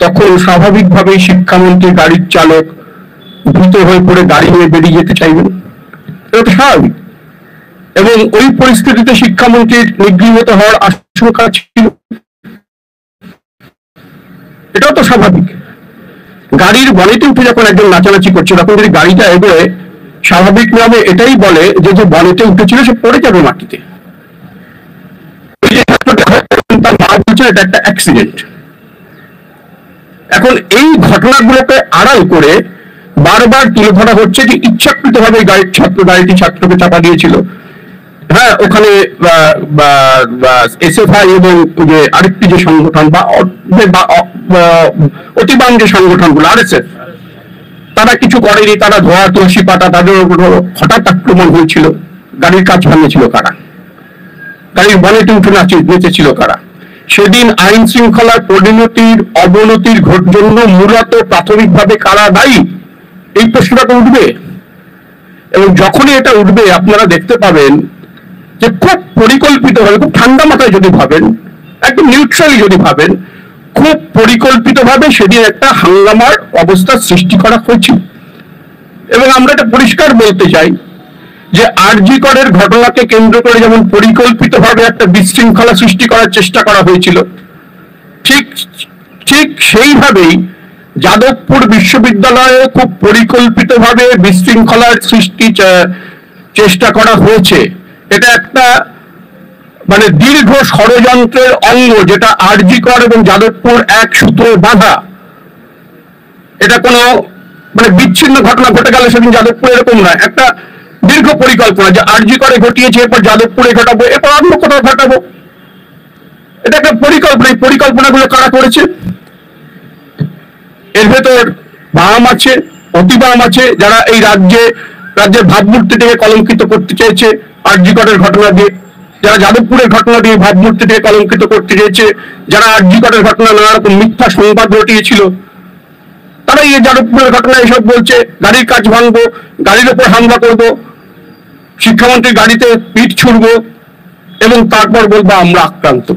তখন স্বাভাবিকভাবেই শিক্ষামন্ত্রী গাড়ির চালক ভীত হয়ে পড়ে গাড়ি নিয়ে বেরিয়ে যেতে চাইবেন, এটা তো স্বাভাবিক। এবং ওই পরিস্থিতিতে শিক্ষামন্ত্রীর নিগৃহীত হওয়ার আশঙ্কা ছিল, এটাও তো স্বাভাবিক। গাড়ির বনেটে উঠে যখন একজন নাচানাচি করছে তখন যদি গাড়িটা এগোয়, স্বাভাবিক ভাবে এটাই বলে যে যে বনেটে উঠেছিল সে পড়ে যাবে মাটিতে। তার মা বলছে এটা একটা অ্যাক্সিডেন্ট। এখন এই ঘটনাগুলোকে আড়াল করে বারবার তুলে ধরা হচ্ছে যে ইচ্ছাকৃতভাবে গাড়িটি ছাত্রকে চাপা দিয়েছিল। হ্যাঁ, ওখানে এসএফআই এবং যে আরেকটি যে সংগঠন বা অতিবাম যে সংগঠনগুলো আরএসএফ, তারা কিছু করেনি, তারা ধোয়া তুলসী পাতা, তাদের উপর হঠাৎ আক্রমণ হয়েছিল। গাড়ির কাজ ভাঙিয়েছিল কারা? গাড়ির বনেটে উঠে নেচেছিল কারা? সেদিন আইন শৃঙ্খলার পরিণতির অবনতির জন্য মূলত প্রাথমিকভাবে কারা দায়ী, এই প্রশ্নটা তো উঠবে। এবং যখনই এটা উঠবে আপনারা দেখতে পাবেন যে খুব পরিকল্পিতভাবে, খুব ঠান্ডা মাথায় যদি ভাবেন, একদম নিউট্রালি যদি ভাবেন, খুব পরিকল্পিতভাবে সেদিন একটা হাঙ্গামার অবস্থা সৃষ্টি করা হয়েছিল। এবং আমরা এটা পরিষ্কার বলতে চাই যে আরজি করের ঘটনাকে কেন্দ্র করে যেমন পরিকল্পিতভাবে একটা বিশৃঙ্খলা সৃষ্টি করার চেষ্টা করা হয়েছিল, ঠিক সেইভাবেই যাদবপুর বিশ্ববিদ্যালয়ে খুব পরিকল্পিতভাবে বিশৃঙ্খলার সৃষ্টি চেষ্টা করা হয়েছে। এটা একটা মানে দীর্ঘ ষড়যন্ত্রের অঙ্গ, যেটা আরজি কর এবং যাদবপুর এক সূত্রে বাঁধা। এটা কোনো মানে বিচ্ছিন্ন ঘটনা ঘটে গেলে সেদিন যাদবপুর এরকম নয়, একটা দীর্ঘ পরিকল্পনা যে আরজি করে ঘটিয়েছে, এরপর যাদবপুরে ঘটাবো, এরপর অন্য কোথাও ঘটাবো। এটা একটা পরিকল্পনা। এই পরিকল্পনাগুলো কারা করেছে? এর ভেতর বাম আছে, অতিবাম আছে, যারা এই রাজ্যের ভাবমূর্তিটাকে কলঙ্কিত করতে চেয়েছে আরজি করের ঘটনা দিয়ে, যারা যাদবপুরের ঘটনা দিয়ে ভাবমূর্তিটাকে কলঙ্কিত করতে চেয়েছে, যারা আরজি করের ঘটনা নানা রকম মিথ্যা সংবাদ রটিয়েছিল, তারা এই যাদবপুরের ঘটনা এসব বলছে, গাড়ির কাজ ভাঙবো, গাড়ির ওপর হামলা করবো, শিক্ষামন্ত্রীর গাড়িতে পিঠ ছুড়বো এবং তারপর বলবো আমরা আক্রান্ত।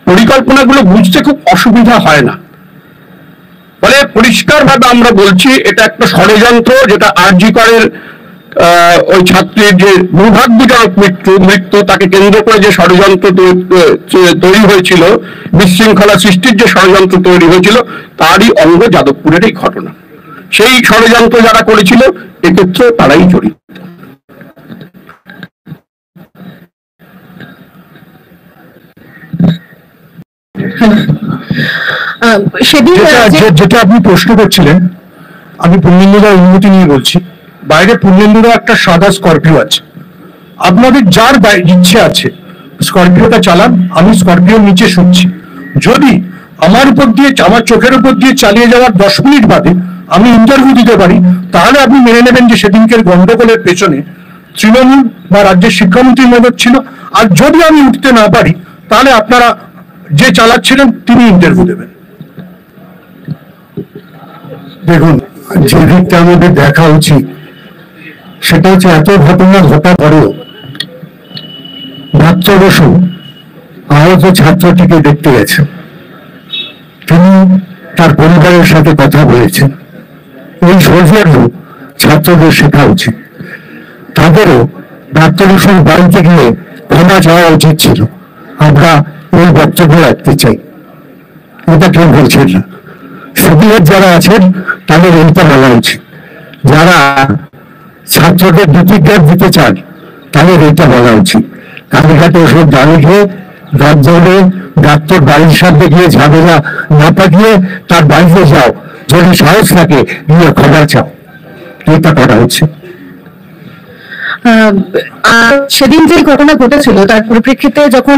পরিকল্পনাগুলো বুঝতে খুব অসুবিধা হয় না। ফলে পরিষ্কারভাবে আমরা বলছি এটা একটা ষড়যন্ত্র, যেটা আরজি করের ওই ছাত্রীর যে দুর্ভাগ্যজনক মৃত্যু তাকে কেন্দ্র করে যে ষড়যন্ত্র তৈরি হয়েছিল, বিশৃঙ্খলা সৃষ্টির যে ষড়যন্ত্র তৈরি হয়েছিল, তারই অঙ্গ যাদবপুরের এই ঘটনা। সেই ষড়যন্ত্র যারা করেছিল এক্ষেত্রে তারাই জড়িত। যেটা আপনি প্রশ্ন করছিলেন, আমি পুণ্যেন্দুদার অনুমতি নিয়ে বলছি। বাইরে পুণ্যেন্দুদা একটা সাদা স্করপিও আছে, আপনাদের যার ইচ্ছে আছে স্করপিওটা চালান, আমি স্করপিওর নিচে শুনছি। যদি আমার উপর দিয়ে, আমার চোখের উপর দিয়ে চালিয়ে যাওয়ার 10 মিনিট বাদে আমি ইন্টারভিউ দিতে পারি, তাহলে আপনি মেনে নেবেন যে সেদিনকের গন্ডগোলের পেছনে তৃণমূল বা রাজ্যের শিক্ষামন্ত্রীর মদত ছিল। আর যদি আমি উঠতে না পারি, তাহলে আপনারা যে চালাচ্ছিলেন তিনি ইন্টারভিউ দেবেন। দেখুন, যে দিকটা আমাদের দেখা উচিত সেটা হচ্ছে এত ঘটনা ঘটার পরেও ভক্ত বসু আহত ছাত্রটিকে দেখতে গেছেন, তিনি তার পরিবারের সাথে কথা বলেছেন। এই সৌজন্য ছাত্রদের শেখা উচিত। তাদেরও ডাক্তার বসুর বাড়িতে গিয়ে ক্ষমা চাওয়া উচিত ছিল। আমরা এই বক্তব্য রাখতে চাই, এটা কেউ বলছেন না। সিনিয়র যারা আছেন তাদের এইটা বলা উচিত, যারা ছাত্রদের প্রতিজ্ঞা দিতে চান তাদের এইটা বলা উচিত। কালীঘাটে ওসব দাঁড়িয়ে গিয়ে দরজে ডাক্তার বাড়ির সামনে গিয়ে ঝামেলা না পাঠিয়ে তার বাড়িতে যাও, যদি সাহস থাকে গিয়ে ক্ষমা চাও, এটা করা হচ্ছে। সেদিন যে ঘটনা ঘটেছিল তার পরিপ্রেক্ষিতে যখন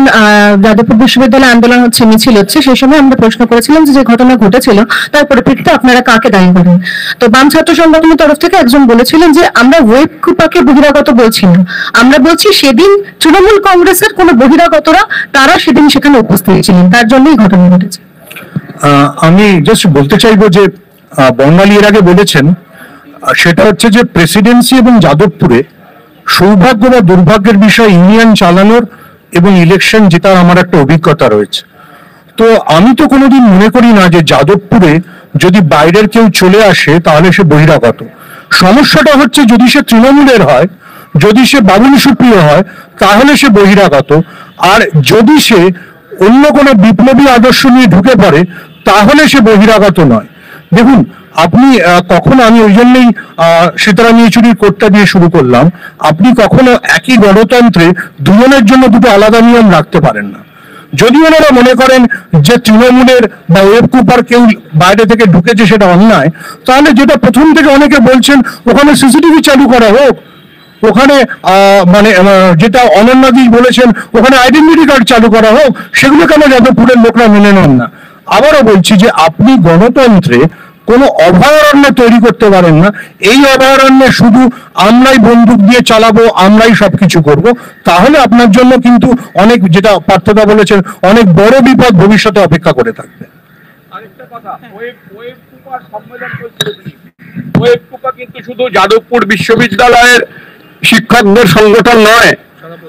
যাদবপুর বিশ্ববিদ্যালয়ে আন্দোলন হচ্ছে, মিছিল হচ্ছে, সেই সময় আমরা প্রশ্ন করেছিলাম যে ঘটনা ঘটেছিল তার পরিপ্রেক্ষিতে আপনারা কাকে দায়ী করেন। তো বাম ছাত্র সংগঠনের তরফ থেকে একজন বলেছিলেন যে আমরা ওয়েব কুপাকে বহিরাগত বলছি না, আমরা বলছি সেদিন তৃণমূল কংগ্রেসের কোন বহিরাগতরা তারা সেদিন সেখানে উপস্থিত ছিলেন, তার জন্যই ঘটনা ঘটেছে। আমি জাস্ট বলতে চাইবো যে বর্ণালী এর আগে বলেছেন, সেটা হচ্ছে যে প্রেসিডেন্সি এবং যাদবপুরে সৌভাগ্য বা দুর্ভাগ্যের বিষয় ইউনিয়ন চালানোর এবং ইলেকশন জেতার আমার একটা অভিজ্ঞতা রয়েছে। তো আমি তো কোনোদিন মনে করি না যে যাদবপুরে যদি বাইরের কেউ চলে আসে তাহলে সে বহিরাগত। সমস্যাটা হচ্ছে যদি সে তৃণমূলের হয়, যদি সে বাবুল সুপ্রিয় হয় তাহলে সে বহিরাগত, আর যদি সে অন্য কোনো বিপ্লবী আদর্শ নিয়ে ঢুকে পড়ে তাহলে সে বহিরাগত নয়। দেখুন আপনি কখনো, আমি ওই জন্যই সীতারাম ইয়েচুরির কোটটা দিয়ে শুরু করলাম, আপনি কখনো একই গণতন্ত্রে দুজনের জন্য দুটো আলাদা নিয়ম রাখতে পারেন না। যদি ওনারা মনে করেন যে তৃণমূলের বা ওয়েব কুপার কেউ বাইরে থেকে ঢুকেছে সেটা অন্যায়, তাহলে যেটা প্রথম থেকে অনেকে বলছেন ওখানে সিসিটিভি চালু করা হোক, ওখানে মানে যেটা অনন্যাদি বলেছেন ওখানে আইডেন্টিটি কার্ড চালু করা হোক, সেগুলো কেন যাদবপুরের লোকরা মেনে নেন না? আবারও বলছি যে আপনি গণতন্ত্রে কোনো অভয়ারণ্য তৈরি করতে পারেন না। এই অভয়ারণ্যে শুধু আমরাই বন্দুক দিয়ে চালাবো, আমরাই সবকিছু করব, তাহলে আপনার জন্য কিন্তু অনেক, যেটা পার্থদা বলেছেন, অনেক বড় বিপদ ভবিষ্যতে অপেক্ষা করে থাকবে। আরেকটা কথা, ওয়েব কুপার সম্মেলন চলছিল, ওয়েব কুপা কিন্তু শুধু যাদবপুর বিশ্ববিদ্যালয়ের শিক্ষকদের সংগঠন নয়,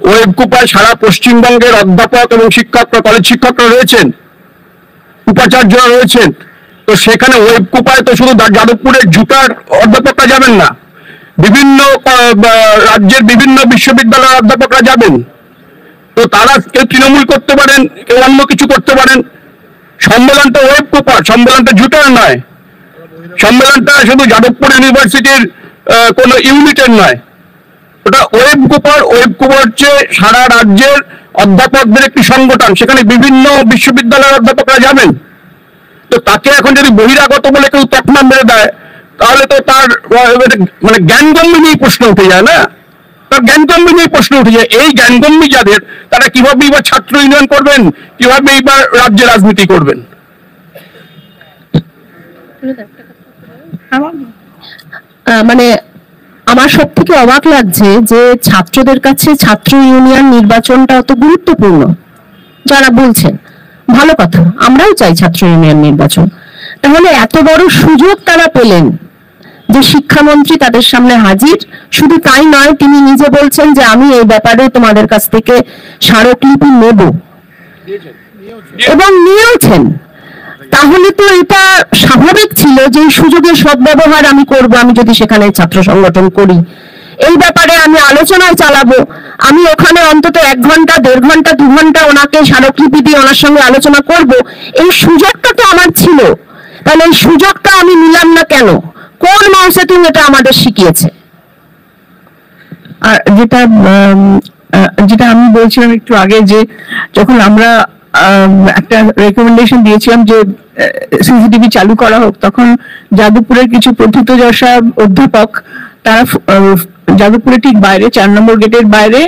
ওয়েব কুপায় সারা পশ্চিমবঙ্গের অধ্যাপক এবং শিক্ষকরা, কলেজ শিক্ষকরা রয়েছেন, উপাচার্যরা রয়েছেন। তো সেখানে ওয়েব কুপায় তো শুধু যাদবপুরের জুটার অধ্যাপকরা যাবেন না, বিভিন্ন রাজ্যের বিভিন্ন বিশ্ববিদ্যালয়ের অধ্যাপকরা যাবেন। তো তারা কেউ তৃণমূল করতে পারেন, কেউ অন্য কিছু করতে পারেন। সম্মেলনটা ওয়েব কুপার, সম্মেলনটা জুটার নয়, সম্মেলনটা শুধু যাদবপুর ইউনিভার্সিটির কোনো ইউনিটের নয়, ওটা ওয়েব কুপার। ওয়েব কুপার হচ্ছে সারা রাজ্যের অধ্যাপকদের একটি সংগঠন, সেখানে বিভিন্ন বিশ্ববিদ্যালয়ের অধ্যাপকরা যাবেন। তো তাকে এখন যদি বহিরাগত বলে কেউ তকমা মেরে দেয় তাহলে তো তার মানে জ্ঞানগম্যি নিয়ে প্রশ্ন উঠে যায় না, তার জ্ঞানগম্যি নিয়ে প্রশ্ন উঠে যায়। এই জ্ঞানগম্যি যাদের, তারা কিভাবে এবার ছাত্র ইউনিয়ন করবেন, কিভাবে এবার রাজ্যে রাজনীতি করবেন? মানে আমার সব থেকে অবাক লাগছে যে ছাত্রদের কাছে ছাত্র ইউনিয়ন নির্বাচনটা অত গুরুত্বপূর্ণ। যারা বলছেন ভালো কথা, আমরাও চাই ছাত্র ইউনিয়ন নির্বাচন, তাহলে এত বড় সুযোগ তারা পেলেন যে শিক্ষামন্ত্রী তাদের সামনে হাজির। শুধু তাই নয়, তিনি নিজে বলছেন যে আমি এই ব্যাপারে তোমাদের কাছ থেকে স্মারকলিপি নেব, এবং নিয়েওছেন। তাহলে তো এটা স্বাভাবিক ছিল যে এই সুযোগের সদ্ব্যবহার আমি করব। আমি যদি সেখানে ছাত্র সংগঠন করি, এই ব্যাপারে আমি আলোচনা চালাবো, আমি ওখানে অন্তত 1 ঘন্টা 1.5 ঘন্টা 2 ঘন্টা ওনাকে স্মারকলিপি দিয়ে ওনার সঙ্গে আলোচনা করব, এই সুযোগটা তো আমার ছিল। তাহলে এই সুযোগটা আমি নিলাম না কেন? কোন মাউসেতুং এটা আমাদের শিখিয়েছে? আর যেটা আমি বলছিলাম একটু আগে, যে যখন আমরা একটা রেকমেন্ডেশন দিয়েছিলাম যে সিসিটিভি চালু করা হোক, তখন যাদবপুরের কিছু প্রথিতযশা অধ্যাপক তারা যাদবপুরের ঠিক বাইরে 4 নম্বর গেটের বাইরে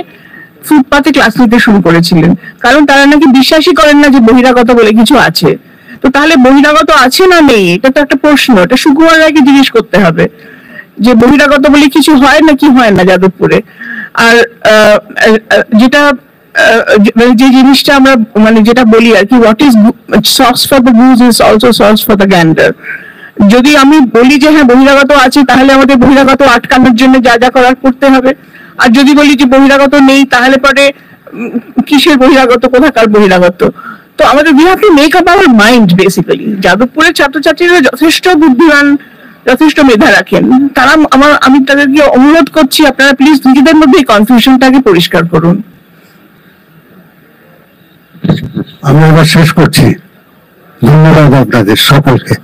ফুটপাতে ক্লাস নিতে শুরু করেছিলেন, কারণ তারা নাকি বিশ্বাসই করেন না যে বহিরাগত বলে কিছু আছে। তো তাহলে বহিরাগত আছে না নেই, এটা তো একটা প্রশ্ন, এটা সুকুমার রায়কে জিজ্ঞেস করতে হবে যে বহিরাগত বলে কিছু হয় না কি হয় না যাদবপুরে। আর যেটা যে জিনিসটা আমরা মানে যেটা বলি আর কি, what is sauce for the goose is also sauce for the gander. যদি আমি বলি যে হ্যাঁ বহিরাগত আছে, তাহলে আমাদের বহিরাগত আটকানোর জন্য যা যা করার করতে হবে। আর যদি বলি যে বহিরাগত নেই, তাহলে পরে কিসের বহিরাগত, কোথাকার বহিরাগত? তো আমাদের we have to make up our mind basically. যাদবপুরের ছাত্রছাত্রীরা যথেষ্ট বুদ্ধিমান, যথেষ্ট মেধা রাখেন। তারা আমি তাদেরকে অনুরোধ করছি, আপনারা প্লিজ নিজেদের মধ্যে এই কনফিউশনটাকে পরিষ্কার করুন। আমি এবার শেষ করছি। ধন্যবাদ আপনাদের সকলকে।